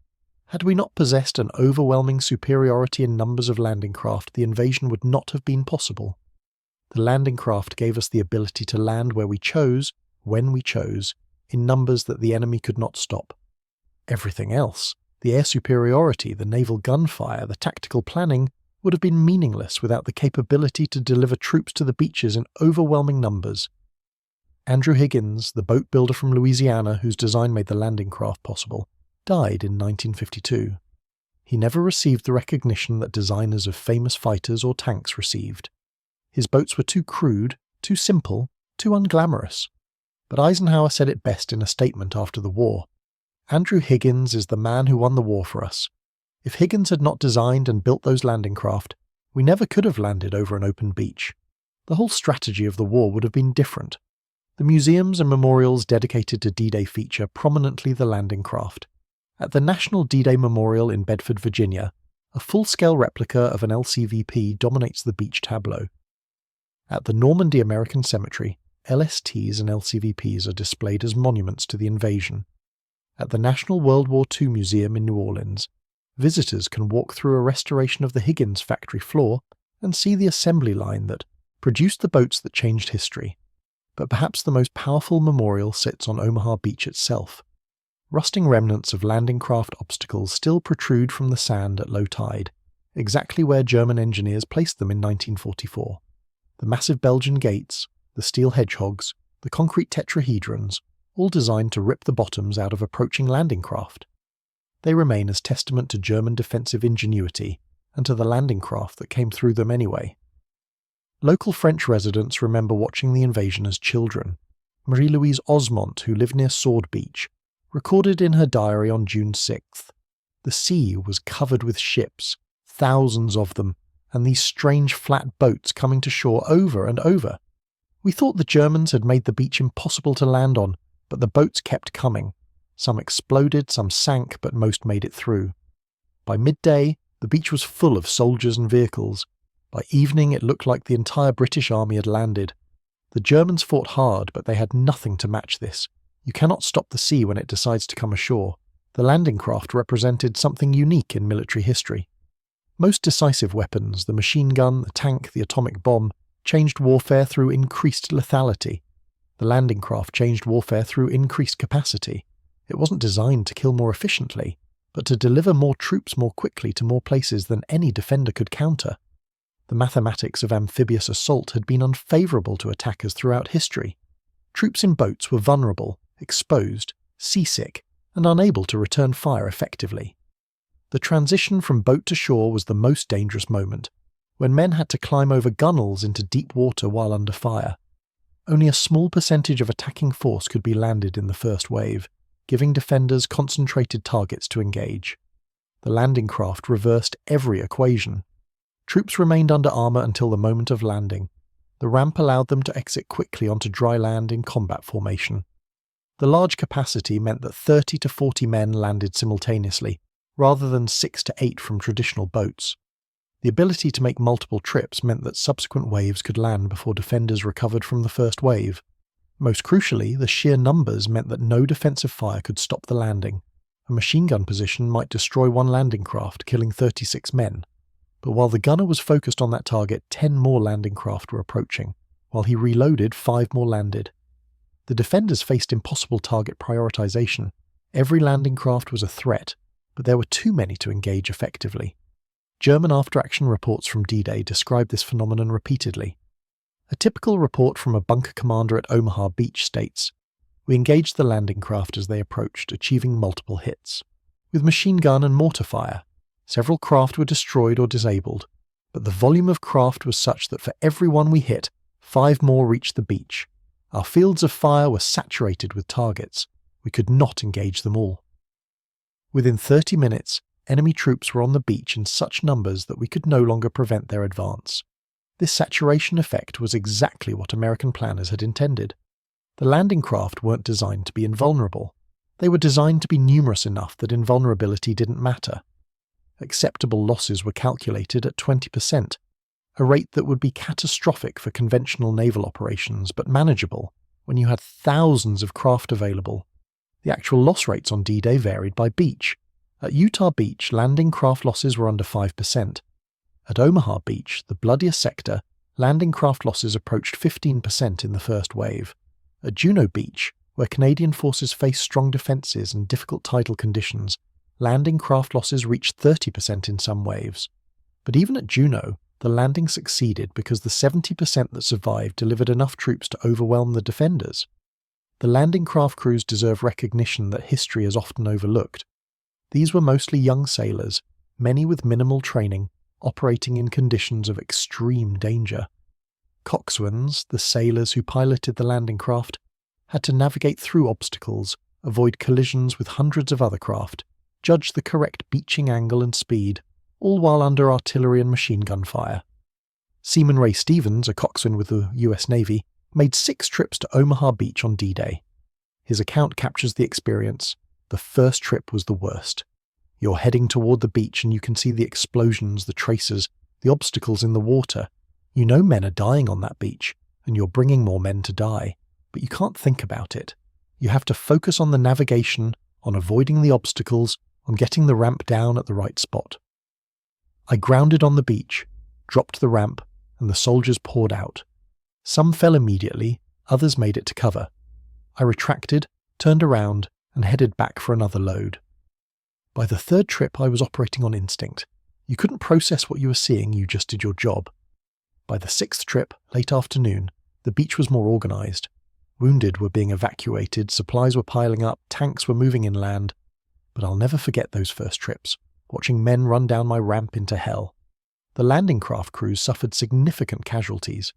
Had we not possessed an overwhelming superiority in numbers of landing craft, the invasion would not have been possible. The landing craft gave us the ability to land where we chose, when we chose, in numbers that the enemy could not stop. Everything else, the air superiority, the naval gunfire, the tactical planning, would have been meaningless without the capability to deliver troops to the beaches in overwhelming numbers." Andrew Higgins, the boat builder from Louisiana whose design made the landing craft possible, died in 1952. He never received the recognition that designers of famous fighters or tanks received. His boats were too crude, too simple, too unglamorous. But Eisenhower said it best in a statement after the war. "Andrew Higgins is the man who won the war for us. If Higgins had not designed and built those landing craft, we never could have landed over an open beach. The whole strategy of the war would have been different." The museums and memorials dedicated to D-Day feature prominently the landing craft. At the National D-Day Memorial in Bedford, Virginia, a full-scale replica of an LCVP dominates the beach tableau. At the Normandy American Cemetery, LSTs and LCVPs are displayed as monuments to the invasion. At the National World War II Museum in New Orleans, visitors can walk through a restoration of the Higgins factory floor and see the assembly line that produced the boats that changed history. But perhaps the most powerful memorial sits on Omaha Beach itself. Rusting remnants of landing craft obstacles still protrude from the sand at low tide, exactly where German engineers placed them in 1944. The massive Belgian gates, the steel hedgehogs, the concrete tetrahedrons, all designed to rip the bottoms out of approaching landing craft. They remain as testament to German defensive ingenuity and to the landing craft that came through them anyway. Local French residents remember watching the invasion as children. Marie-Louise Osmont, who lived near Sword Beach, recorded in her diary on June 6th, "The sea was covered with ships, thousands of them, and these strange flat boats coming to shore over and over. We thought the Germans had made the beach impossible to land on, but the boats kept coming. Some exploded, some sank, but most made it through. By midday, the beach was full of soldiers and vehicles. By evening, it looked like the entire British army had landed. The Germans fought hard, but they had nothing to match this. You cannot stop the sea when it decides to come ashore. The landing craft represented something unique in military history. Most decisive weapons, the machine gun, the tank, the atomic bomb, changed warfare through increased lethality. The landing craft changed warfare through increased capacity. It wasn't designed to kill more efficiently, but to deliver more troops more quickly to more places than any defender could counter. The mathematics of amphibious assault had been unfavourable to attackers throughout history. Troops in boats were vulnerable, exposed, seasick, and unable to return fire effectively. The transition from boat to shore was the most dangerous moment, when men had to climb over gunwales into deep water while under fire. Only a small percentage of attacking force could be landed in the first wave, giving defenders concentrated targets to engage. The landing craft reversed every equation. Troops remained under armour until the moment of landing. The ramp allowed them to exit quickly onto dry land in combat formation. The large capacity meant that 30 to 40 men landed simultaneously, rather than 6 to 8 from traditional boats. The ability to make multiple trips meant that subsequent waves could land before defenders recovered from the first wave. Most crucially, the sheer numbers meant that no defensive fire could stop the landing. A machine gun position might destroy one landing craft, killing 36 men. But while the gunner was focused on that target, 10 more landing craft were approaching. While he reloaded, 5 more landed. The defenders faced impossible target prioritization. Every landing craft was a threat, but there were too many to engage effectively. German after-action reports from D-Day describe this phenomenon repeatedly. A typical report from a bunker commander at Omaha Beach states, "We engaged the landing craft as they approached, achieving multiple hits. With machine gun and mortar fire, several craft were destroyed or disabled, but the volume of craft was such that for every one we hit, 5 more reached the beach. Our fields of fire were saturated with targets. We could not engage them all." Within 30 minutes, enemy troops were on the beach in such numbers that we could no longer prevent their advance. This saturation effect was exactly what American planners had intended. The landing craft weren't designed to be invulnerable. They were designed to be numerous enough that invulnerability didn't matter. Acceptable losses were calculated at 20%, a rate that would be catastrophic for conventional naval operations, but manageable when you had thousands of craft available. The actual loss rates on D-Day varied by beach. At Utah Beach, landing craft losses were under 5%. At Omaha Beach, the bloodiest sector, landing craft losses approached 15% in the first wave. At Juno Beach, where Canadian forces faced strong defences and difficult tidal conditions, landing craft losses reached 30% in some waves. But even at Juno, the landing succeeded because the 70% that survived delivered enough troops to overwhelm the defenders. The landing craft crews deserve recognition that history has often overlooked. These were mostly young sailors, many with minimal training, operating in conditions of extreme danger. Coxswains, the sailors who piloted the landing craft, had to navigate through obstacles, avoid collisions with hundreds of other craft, judge the correct beaching angle and speed, all while under artillery and machine gun fire. Seaman Ray Stevens, a coxswain with the US Navy, made 6 trips to Omaha Beach on D-Day. His account captures the experience. The first trip was the worst. You're heading toward the beach and you can see the explosions, the tracers, the obstacles in the water. You know men are dying on that beach, and you're bringing more men to die, but you can't think about it. You have to focus on the navigation, on avoiding the obstacles, on getting the ramp down at the right spot. I grounded on the beach, dropped the ramp, and the soldiers poured out. Some fell immediately, others made it to cover. I retracted, turned around, and headed back for another load. By the third trip I was operating on instinct. You couldn't process what you were seeing, you just did your job. By the 6th trip, late afternoon, the beach was more organised. Wounded were being evacuated, supplies were piling up, tanks were moving inland. But I'll never forget those first trips, watching men run down my ramp into hell. the landing craft crews suffered significant casualties.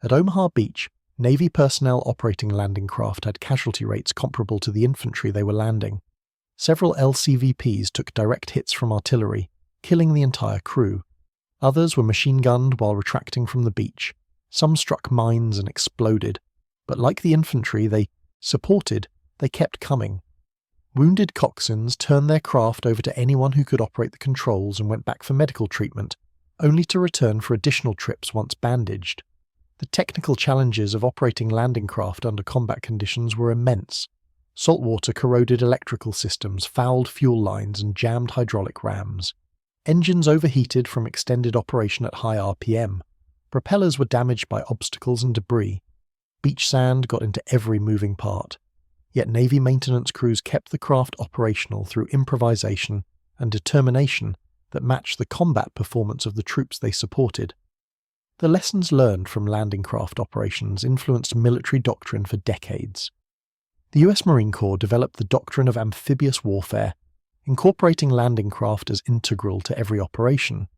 At Omaha Beach, Navy personnel operating landing craft had casualty rates comparable to the infantry they were landing. Several LCVPs took direct hits from artillery, killing the entire crew. Others were machine-gunned while retracting from the beach. Some struck mines and exploded, but like the infantry they kept coming. Wounded coxswains turned their craft over to anyone who could operate the controls and went back for medical treatment, only to return for additional trips once bandaged. The technical challenges of operating landing craft under combat conditions were immense. Saltwater corroded electrical systems, fouled fuel lines, and jammed hydraulic rams. Engines overheated from extended operation at high RPM. Propellers were damaged by obstacles and debris. Beach sand got into every moving part. Yet Navy maintenance crews kept the craft operational through improvisation and determination that matched the combat performance of the troops they supported. The lessons learned from landing craft operations influenced military doctrine for decades. The US Marine Corps developed the doctrine of amphibious warfare, incorporating landing craft as integral to every operation.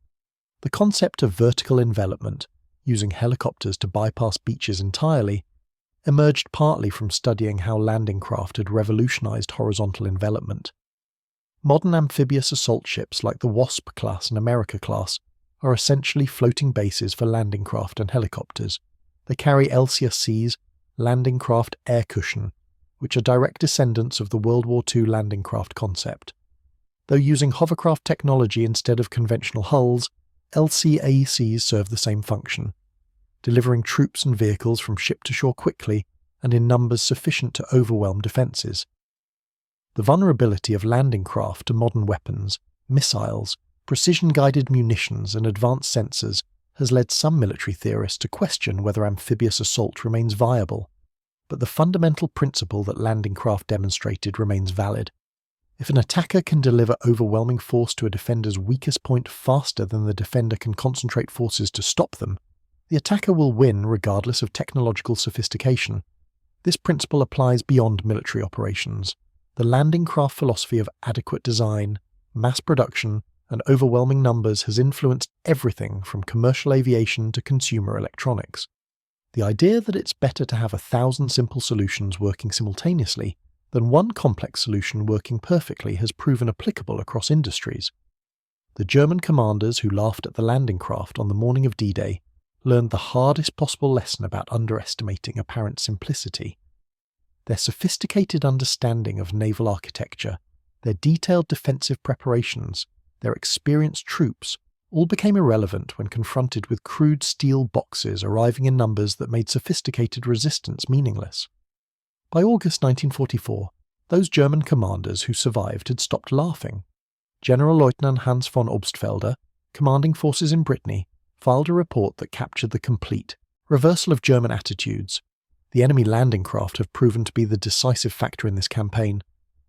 The concept of vertical envelopment, using helicopters to bypass beaches entirely, emerged partly from studying how landing craft had revolutionized horizontal envelopment. Modern amphibious assault ships like the Wasp class and America class are essentially floating bases for landing craft and helicopters. They carry LCSC's landing craft air cushion, which are direct descendants of the World War II landing craft concept. Though using hovercraft technology instead of conventional hulls, LCACs serve the same function, delivering troops and vehicles from ship to shore quickly and in numbers sufficient to overwhelm defences. The vulnerability of landing craft to modern weapons, missiles, precision-guided munitions and advanced sensors has led some military theorists to question whether amphibious assault remains viable. But the fundamental principle that landing craft demonstrated remains valid. If an attacker can deliver overwhelming force to a defender's weakest point faster than the defender can concentrate forces to stop them, the attacker will win regardless of technological sophistication. This principle applies beyond military operations. The landing craft philosophy of adequate design, mass production, and overwhelming numbers has influenced everything from commercial aviation to consumer electronics. The idea that it's better to have 1,000 simple solutions working simultaneously than one complex solution working perfectly has proven applicable across industries. The German commanders who laughed at the landing craft on the morning of D-Day learned the hardest possible lesson about underestimating apparent simplicity. Their sophisticated understanding of naval architecture, their detailed defensive preparations, their experienced troops all became irrelevant when confronted with crude steel boxes arriving in numbers that made sophisticated resistance meaningless. By August 1944, those German commanders who survived had stopped laughing. General-Leutnant Hans von Obstfelder, commanding forces in Brittany, filed a report that captured the complete reversal of German attitudes. The enemy landing craft have proven to be the decisive factor in this campaign.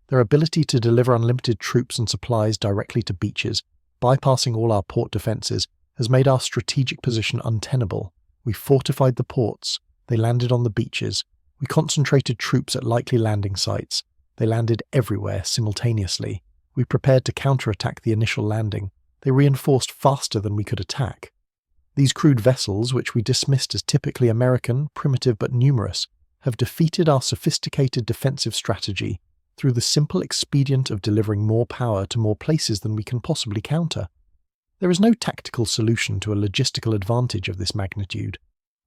Their ability to deliver unlimited troops and supplies directly to beaches, bypassing all our port defences, has made our strategic position untenable. We fortified the ports. They landed on the beaches. We concentrated troops at likely landing sites. They landed everywhere simultaneously. We prepared to counterattack the initial landing. They reinforced faster than we could attack. These crude vessels, which we dismissed as typically American, primitive but numerous, have defeated our sophisticated defensive strategy through the simple expedient of delivering more power to more places than we can possibly counter. There is no tactical solution to a logistical advantage of this magnitude.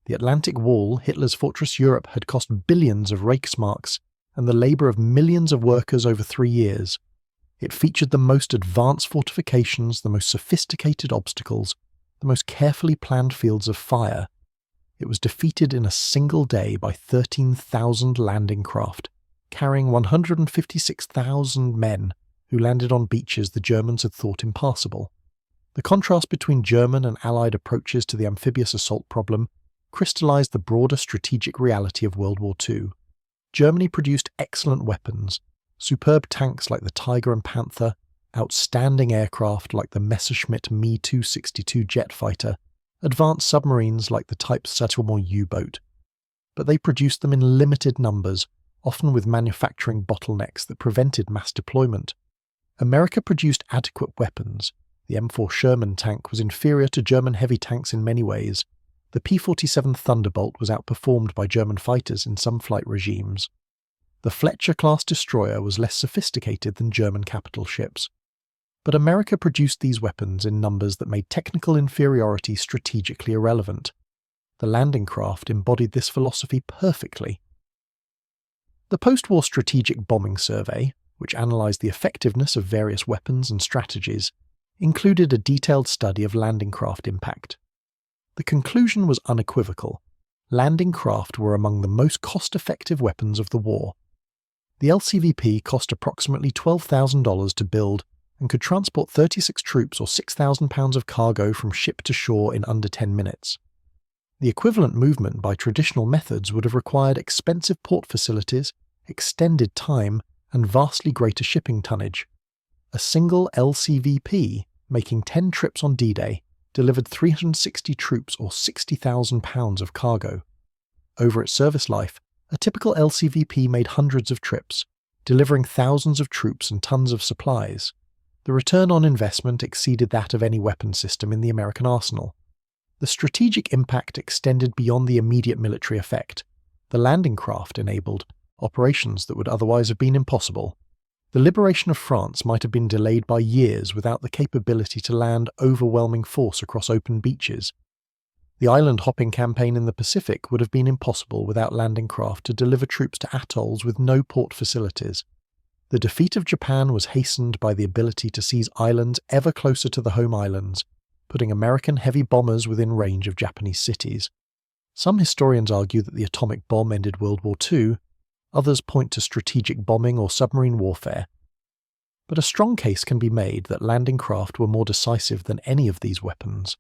The Atlantic Wall, Hitler's Fortress Europe, had cost billions of Reichsmarks and the labour of millions of workers over 3 years. It featured the most advanced fortifications, the most sophisticated obstacles, the most carefully planned fields of fire. It was defeated in a single day by 13,000 landing craft, carrying 156,000 men who landed on beaches the Germans had thought impassable. The contrast between German and Allied approaches to the amphibious assault problem crystallized the broader strategic reality of World War II. Germany produced excellent weapons, superb tanks like the Tiger and Panther, outstanding aircraft like the Messerschmitt Me-262 jet fighter, advanced submarines like the Type Sattelmoor U-boat. But they produced them in limited numbers, often with manufacturing bottlenecks that prevented mass deployment. America produced adequate weapons. The M4 Sherman tank was inferior to German heavy tanks in many ways. The P-47 Thunderbolt was outperformed by German fighters in some flight regimes. The Fletcher-class destroyer was less sophisticated than German capital ships. But America produced these weapons in numbers that made technical inferiority strategically irrelevant. The landing craft embodied this philosophy perfectly. The post-war Strategic Bombing Survey, which analysed the effectiveness of various weapons and strategies, included a detailed study of landing craft impact. The conclusion was unequivocal. Landing craft were among the most cost-effective weapons of the war. The LCVP cost approximately $12,000 to build and could transport 36 troops or 6,000 pounds of cargo from ship to shore in under 10 minutes. The equivalent movement by traditional methods would have required expensive port facilities, extended time, and vastly greater shipping tonnage. A single LCVP, making 10 trips on D-Day, delivered 360 troops or 60,000 pounds of cargo. Over its service life, a typical LCVP made hundreds of trips, delivering thousands of troops and tons of supplies. The return on investment exceeded that of any weapon system in the American arsenal. The strategic impact extended beyond the immediate military effect. The landing craft enabled operations that would otherwise have been impossible. The liberation of France might have been delayed by years without the capability to land overwhelming force across open beaches. The island-hopping campaign in the Pacific would have been impossible without landing craft to deliver troops to atolls with no port facilities. The defeat of Japan was hastened by the ability to seize islands ever closer to the home islands, putting American heavy bombers within range of Japanese cities. Some historians argue that the atomic bomb ended World War II, others point to strategic bombing or submarine warfare. But a strong case can be made that landing craft were more decisive than any of these weapons.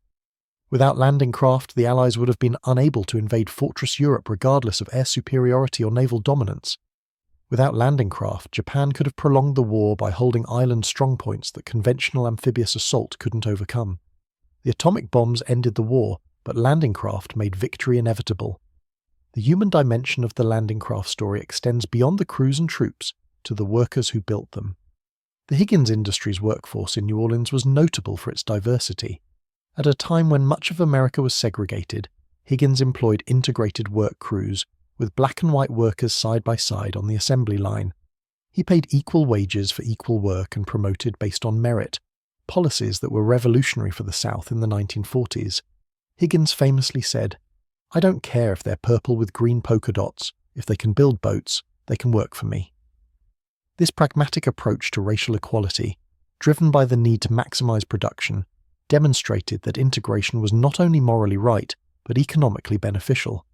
Without landing craft, the Allies would have been unable to invade Fortress Europe regardless of air superiority or naval dominance. Without landing craft, Japan could have prolonged the war by holding island strongpoints that conventional amphibious assault couldn't overcome. The atomic bombs ended the war, but landing craft made victory inevitable. The human dimension of the landing craft story extends beyond the crews and troops to the workers who built them. The Higgins Industries workforce in New Orleans was notable for its diversity. At a time when much of America was segregated, Higgins employed integrated work crews, with black and white workers side by side on the assembly line. He paid equal wages for equal work and promoted based on merit, policies that were revolutionary for the South in the 1940s. Higgins famously said, "I don't care if they're purple with green polka dots. If they can build boats, they can work for me." This pragmatic approach to racial equality, driven by the need to maximize production, demonstrated that integration was not only morally right, but economically beneficial.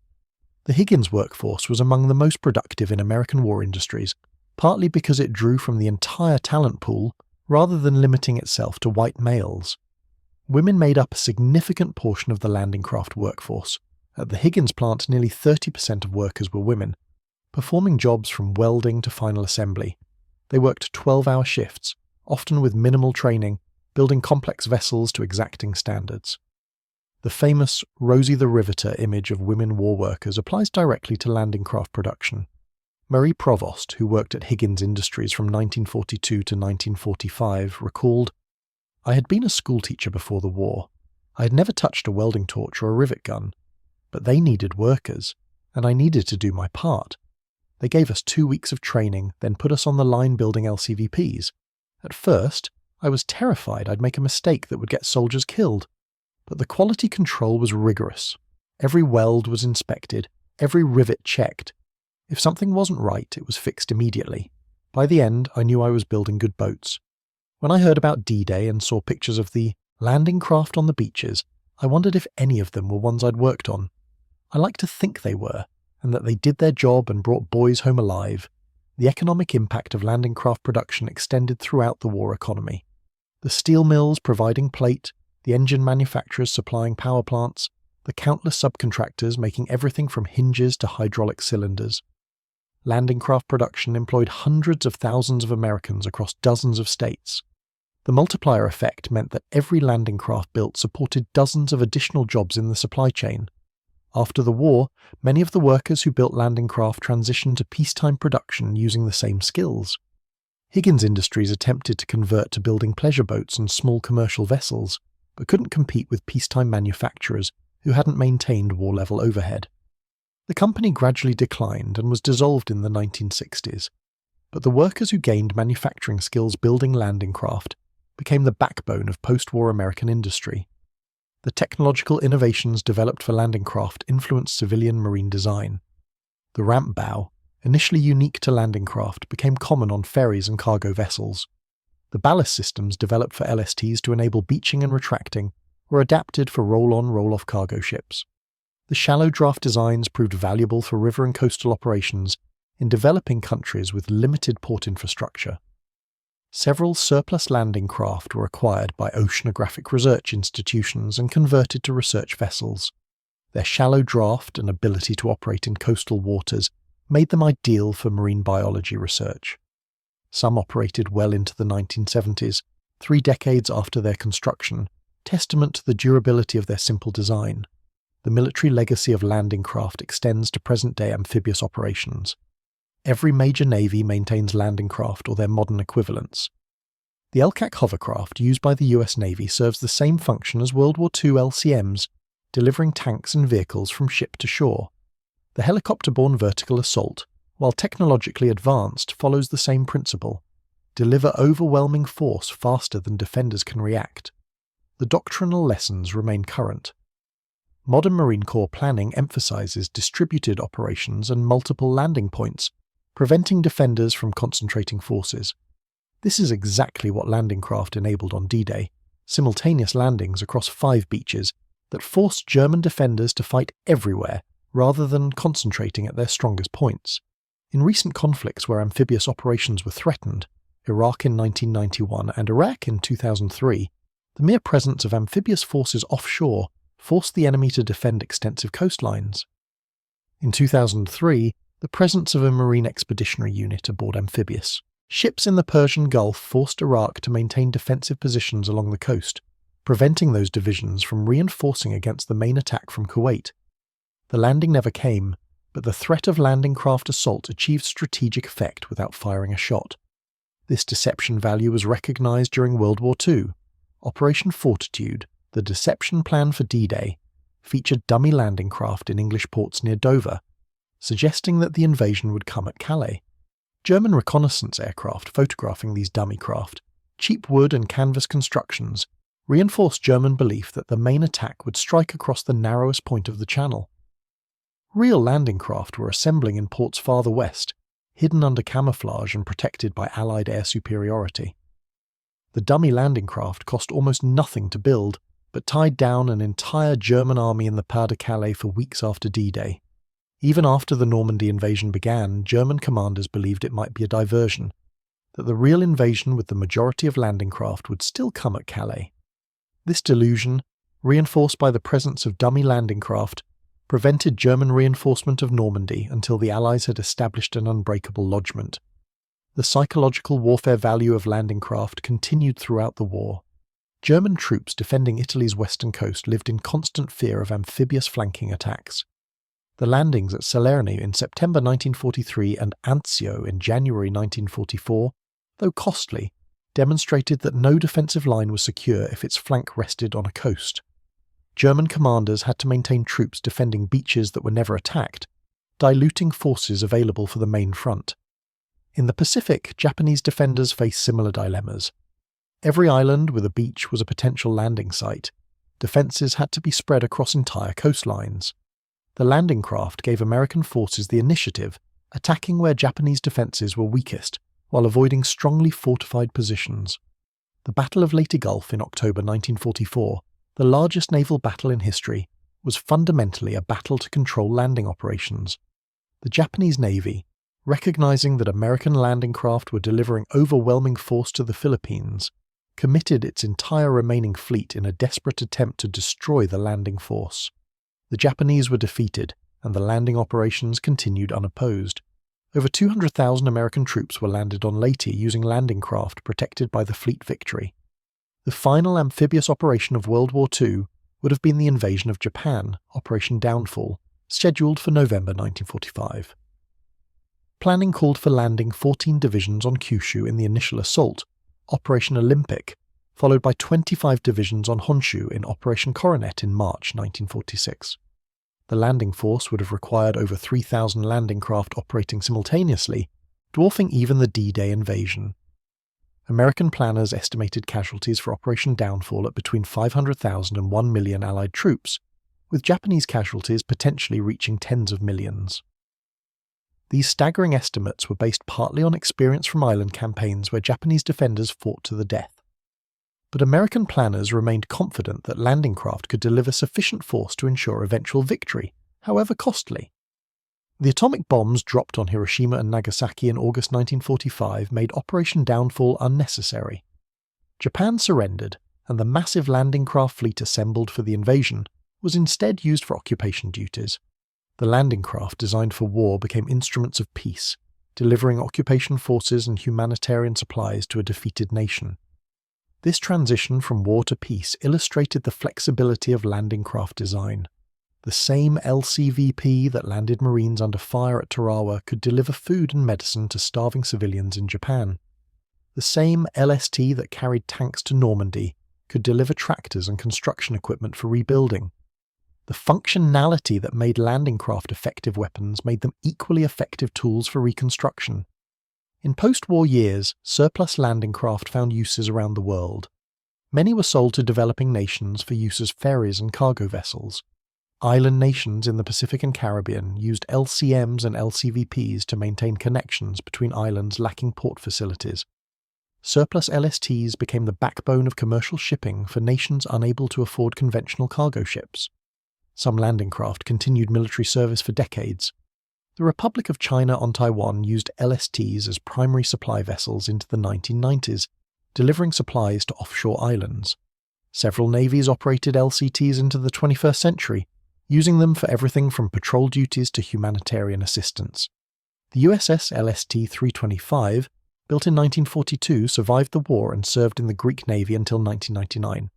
The Higgins workforce was among the most productive in American war industries, partly because it drew from the entire talent pool rather than limiting itself to white males. Women made up a significant portion of the landing craft workforce. At the Higgins plant, nearly 30% of workers were women, performing jobs from welding to final assembly. They worked 12-hour shifts, often with minimal training, building complex vessels to exacting standards. The famous Rosie the Riveter image of women war workers applies directly to landing craft production. Marie Provost, who worked at Higgins Industries from 1942 to 1945, recalled, "I had been a schoolteacher before the war. I had never touched a welding torch or a rivet gun. But they needed workers, and I needed to do my part. They gave us 2 weeks of training, then put us on the line building LCVPs. At first, I was terrified I'd make a mistake that would get soldiers killed. But the quality control was rigorous. Every weld was inspected, every rivet checked. If something wasn't right, it was fixed immediately. By the end, I knew I was building good boats. When I heard about D-Day and saw pictures of the landing craft on the beaches, I wondered if any of them were ones I'd worked on. I like to think they were, and that they did their job and brought boys home alive. The economic impact of landing craft production extended throughout the war economy. The steel mills providing plate, the engine manufacturers supplying power plants, the countless subcontractors making everything from hinges to hydraulic cylinders. Landing craft production employed hundreds of thousands of Americans across dozens of states. The multiplier effect meant that every landing craft built supported dozens of additional jobs in the supply chain. After the war, many of the workers who built landing craft transitioned to peacetime production using the same skills. Higgins Industries attempted to convert to building pleasure boats and small commercial vessels, but couldn't compete with peacetime manufacturers who hadn't maintained war-level overhead. The company gradually declined and was dissolved in the 1960s, but the workers who gained manufacturing skills building landing craft became the backbone of post-war American industry. The technological innovations developed for landing craft influenced civilian marine design. The ramp bow, initially unique to landing craft, became common on ferries and cargo vessels. The ballast systems developed for LSTs to enable beaching and retracting were adapted for roll-on, roll-off cargo ships. The shallow draft designs proved valuable for river and coastal operations in developing countries with limited port infrastructure. Several surplus landing craft were acquired by oceanographic research institutions and converted to research vessels. Their shallow draft and ability to operate in coastal waters made them ideal for marine biology research. Some operated well into the 1970s, 3 decades after their construction, testament to the durability of their simple design. The military legacy of landing craft extends to present-day amphibious operations. Every major navy maintains landing craft or their modern equivalents. The LCAC hovercraft used by the US Navy serves the same function as World War II LCMs, delivering tanks and vehicles from ship to shore. The helicopter-borne vertical assault, while technologically advanced, follows the same principle: deliver overwhelming force faster than defenders can react. The doctrinal lessons remain current. Modern Marine Corps planning emphasizes distributed operations and multiple landing points, preventing defenders from concentrating forces. This is exactly what landing craft enabled on D-Day: simultaneous landings across 5 beaches that forced German defenders to fight everywhere rather than concentrating at their strongest points. In recent conflicts where amphibious operations were threatened, Iraq in 1991 and Iraq in 2003, the mere presence of amphibious forces offshore forced the enemy to defend extensive coastlines. In 2003, the presence of a Marine Expeditionary Unit aboard amphibious ships in the Persian Gulf forced Iraq to maintain defensive positions along the coast, preventing those divisions from reinforcing against the main attack from Kuwait. The landing never came, but the threat of landing craft assault achieved strategic effect without firing a shot. This deception value was recognized during World War II. Operation Fortitude, the deception plan for D-Day, featured dummy landing craft in English ports near Dover, suggesting that the invasion would come at Calais. German reconnaissance aircraft photographing these dummy craft, cheap wood and canvas constructions, reinforced German belief that the main attack would strike across the narrowest point of the channel. Real landing craft were assembling in ports farther west, hidden under camouflage and protected by Allied air superiority. The dummy landing craft cost almost nothing to build, but tied down an entire German army in the Pas-de-Calais for weeks after D-Day. Even after the Normandy invasion began, German commanders believed it might be a diversion, that the real invasion with the majority of landing craft would still come at Calais. This delusion, reinforced by the presence of dummy landing craft, prevented German reinforcement of Normandy until the Allies had established an unbreakable lodgment. The psychological warfare value of landing craft continued throughout the war. German troops defending Italy's western coast lived in constant fear of amphibious flanking attacks. The landings at Salerno in September 1943 and Anzio in January 1944, though costly, demonstrated that no defensive line was secure if its flank rested on a coast. German commanders had to maintain troops defending beaches that were never attacked, diluting forces available for the main front. In the Pacific, Japanese defenders faced similar dilemmas. Every island with a beach was a potential landing site. Defenses had to be spread across entire coastlines. The landing craft gave American forces the initiative, attacking where Japanese defenses were weakest, while avoiding strongly fortified positions. The Battle of Leyte Gulf in October 1944, the largest naval battle in history, was fundamentally a battle to control landing operations. The Japanese Navy, recognizing that American landing craft were delivering overwhelming force to the Philippines, committed its entire remaining fleet in a desperate attempt to destroy the landing force. The Japanese were defeated, and the landing operations continued unopposed. Over 200,000 American troops were landed on Leyte using landing craft protected by the Fleet Victory. The final amphibious operation of World War II would have been the invasion of Japan, Operation Downfall, scheduled for November 1945. Planning called for landing 14 divisions on Kyushu in the initial assault, Operation Olympic, followed by 25 divisions on Honshu in Operation Coronet in March 1946. The landing force would have required over 3,000 landing craft operating simultaneously, dwarfing even the D-Day invasion. American planners estimated casualties for Operation Downfall at between 500,000 and 1 million Allied troops, with Japanese casualties potentially reaching tens of millions. These staggering estimates were based partly on experience from island campaigns where Japanese defenders fought to the death. But American planners remained confident that landing craft could deliver sufficient force to ensure eventual victory, however costly. The atomic bombs dropped on Hiroshima and Nagasaki in August 1945 made Operation Downfall unnecessary. Japan surrendered, and the massive landing craft fleet assembled for the invasion was instead used for occupation duties. The landing craft designed for war became instruments of peace, delivering occupation forces and humanitarian supplies to a defeated nation. This transition from war to peace illustrated the flexibility of landing craft design. The same LCVP that landed Marines under fire at Tarawa could deliver food and medicine to starving civilians in Japan. The same LST that carried tanks to Normandy could deliver tractors and construction equipment for rebuilding. The functionality that made landing craft effective weapons made them equally effective tools for reconstruction. In post-war years, surplus landing craft found uses around the world. Many were sold to developing nations for use as ferries and cargo vessels. Island nations in the Pacific and Caribbean used LCMs and LCVPs to maintain connections between islands lacking port facilities. Surplus LSTs became the backbone of commercial shipping for nations unable to afford conventional cargo ships. Some landing craft continued military service for decades. The Republic of China on Taiwan used LSTs as primary supply vessels into the 1990s, delivering supplies to offshore islands. Several navies operated LCTs into the 21st century, using them for everything from patrol duties to humanitarian assistance. The USS LST-325, built in 1942, survived the war and served in the Greek Navy until 1999.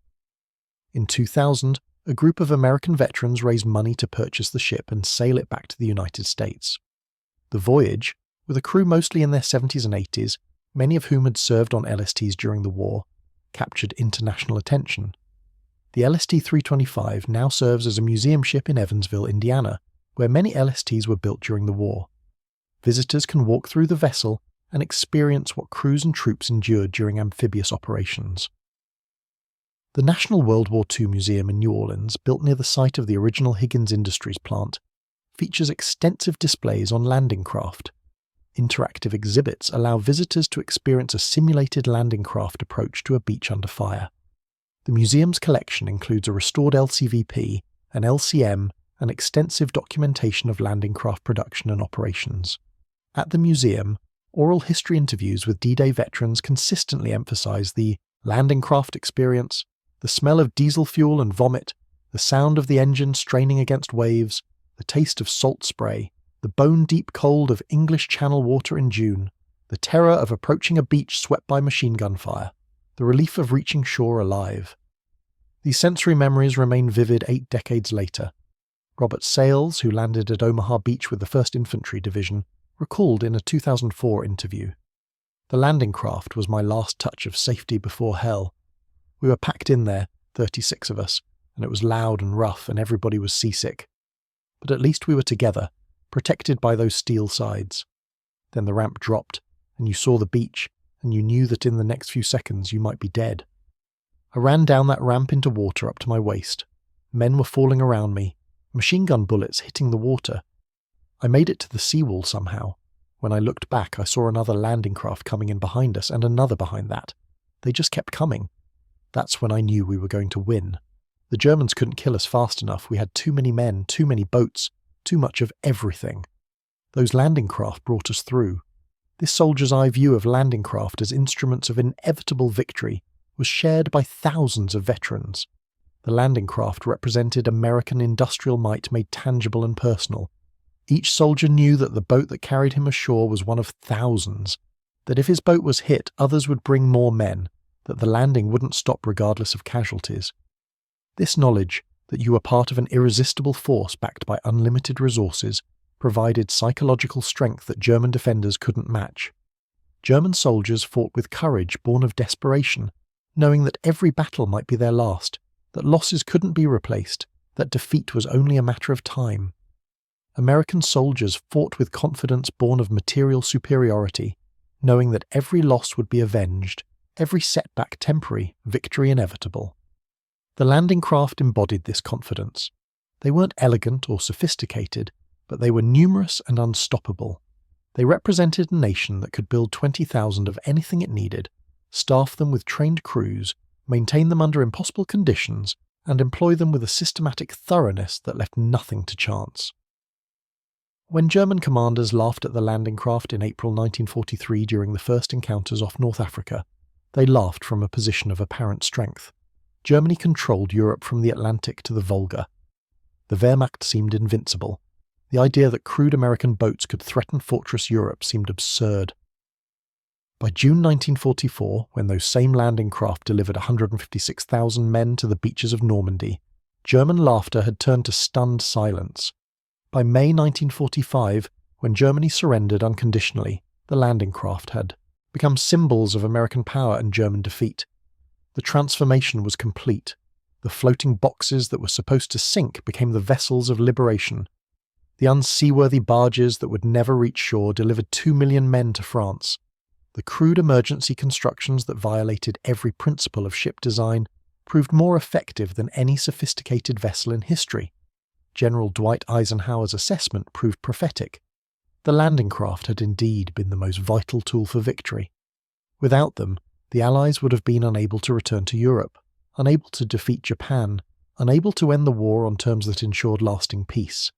In 2000, a group of American veterans raised money to purchase the ship and sail it back to the United States. The voyage, with a crew mostly in their 70s and 80s, many of whom had served on LSTs during the war, captured international attention. The LST-325 now serves as a museum ship in Evansville, Indiana, where many LSTs were built during the war. Visitors can walk through the vessel and experience what crews and troops endured during amphibious operations. The National World War II Museum in New Orleans, built near the site of the original Higgins Industries plant, features extensive displays on landing craft. Interactive exhibits allow visitors to experience a simulated landing craft approach to a beach under fire. The museum's collection includes a restored LCVP, an LCM, and extensive documentation of landing craft production and operations. At the museum, oral history interviews with D-Day veterans consistently emphasize the landing craft experience, the smell of diesel fuel and vomit, the sound of the engine straining against waves, the taste of salt spray, the bone-deep cold of English Channel water in June, the terror of approaching a beach swept by machine gun fire, the relief of reaching shore alive. These sensory memories remain vivid 8 decades later. Robert Sales, who landed at Omaha Beach with the 1st Infantry Division, recalled in a 2004 interview, "The landing craft was my last touch of safety before hell. We were packed in there, 36 of us, and it was loud and rough and everybody was seasick. But at least we were together, protected by those steel sides. Then the ramp dropped, and you saw the beach, and you knew that in the next few seconds you might be dead. I ran down that ramp into water up to my waist. Men were falling around me, machine gun bullets hitting the water. I made it to the seawall somehow. When I looked back, I saw another landing craft coming in behind us and another behind that. They just kept coming. That's when I knew we were going to win. The Germans couldn't kill us fast enough. We had too many men, too many boats, too much of everything. Those landing craft brought us through. This soldier's eye view of landing craft as instruments of inevitable victory was shared by thousands of veterans. The landing craft represented American industrial might made tangible and personal. Each soldier knew that the boat that carried him ashore was one of thousands, that if his boat was hit, others would bring more men, that the landing wouldn't stop regardless of casualties. This knowledge, that you were part of an irresistible force backed by unlimited resources, provided psychological strength that German defenders couldn't match. German soldiers fought with courage born of desperation, knowing that every battle might be their last, that losses couldn't be replaced, that defeat was only a matter of time. American soldiers fought with confidence born of material superiority, knowing that every loss would be avenged, every setback temporary, victory inevitable. The landing craft embodied this confidence. They weren't elegant or sophisticated, but they were numerous and unstoppable. They represented a nation that could build 20,000 of anything it needed, staff them with trained crews, maintain them under impossible conditions, and employ them with a systematic thoroughness that left nothing to chance. When German commanders laughed at the landing craft in April 1943 during the first encounters off North Africa, they laughed from a position of apparent strength. Germany controlled Europe from the Atlantic to the Volga. The Wehrmacht seemed invincible. The idea that crude American boats could threaten fortress Europe seemed absurd. By June 1944, when those same landing craft delivered 156,000 men to the beaches of Normandy, German laughter had turned to stunned silence. By May 1945, when Germany surrendered unconditionally, the landing craft had become symbols of American power and German defeat. The transformation was complete. The floating boxes that were supposed to sink became the vessels of liberation. The unseaworthy barges that would never reach shore delivered 2 million men to France. The crude emergency constructions that violated every principle of ship design proved more effective than any sophisticated vessel in history. General Dwight Eisenhower's assessment proved prophetic. The landing craft had indeed been the most vital tool for victory. Without them, the Allies would have been unable to return to Europe, unable to defeat Japan, unable to end the war on terms that ensured lasting peace.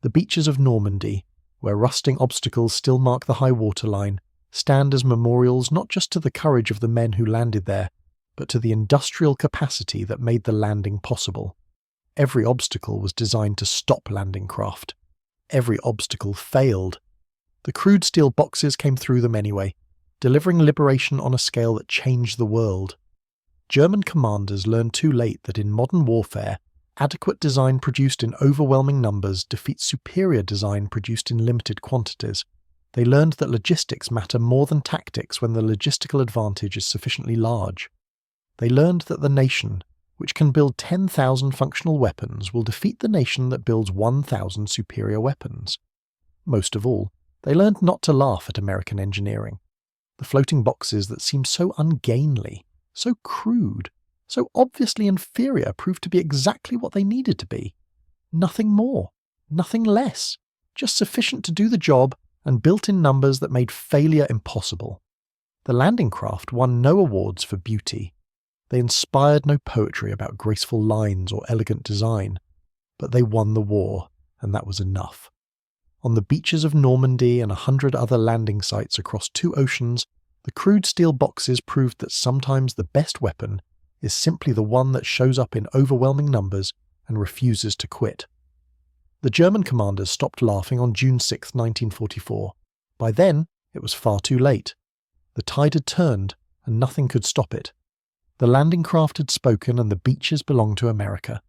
The beaches of Normandy, where rusting obstacles still mark the high water line, stand as memorials not just to the courage of the men who landed there, but to the industrial capacity that made the landing possible. Every obstacle was designed to stop landing craft. Every obstacle failed. The crude steel boxes came through them anyway, delivering liberation on a scale that changed the world. German commanders learned too late that in modern warfare, adequate design produced in overwhelming numbers defeats superior design produced in limited quantities. They learned that logistics matter more than tactics when the logistical advantage is sufficiently large. They learned that the nation, which can build 10,000 functional weapons, will defeat the nation that builds 1,000 superior weapons. Most of all, they learned not to laugh at American engineering. The floating boxes that seemed so ungainly, so crude, so obviously inferior proved to be exactly what they needed to be. Nothing more, nothing less, just sufficient to do the job and built in numbers that made failure impossible. The landing craft won no awards for beauty. They inspired no poetry about graceful lines or elegant design, but they won the war, and that was enough. On the beaches of Normandy and 100 other landing sites across 2 oceans, the crude steel boxes proved that sometimes the best weapon is simply the one that shows up in overwhelming numbers and refuses to quit. The German commanders stopped laughing on June 6, 1944. By then, it was far too late. The tide had turned, and nothing could stop it. The landing craft had spoken and the beaches belonged to America.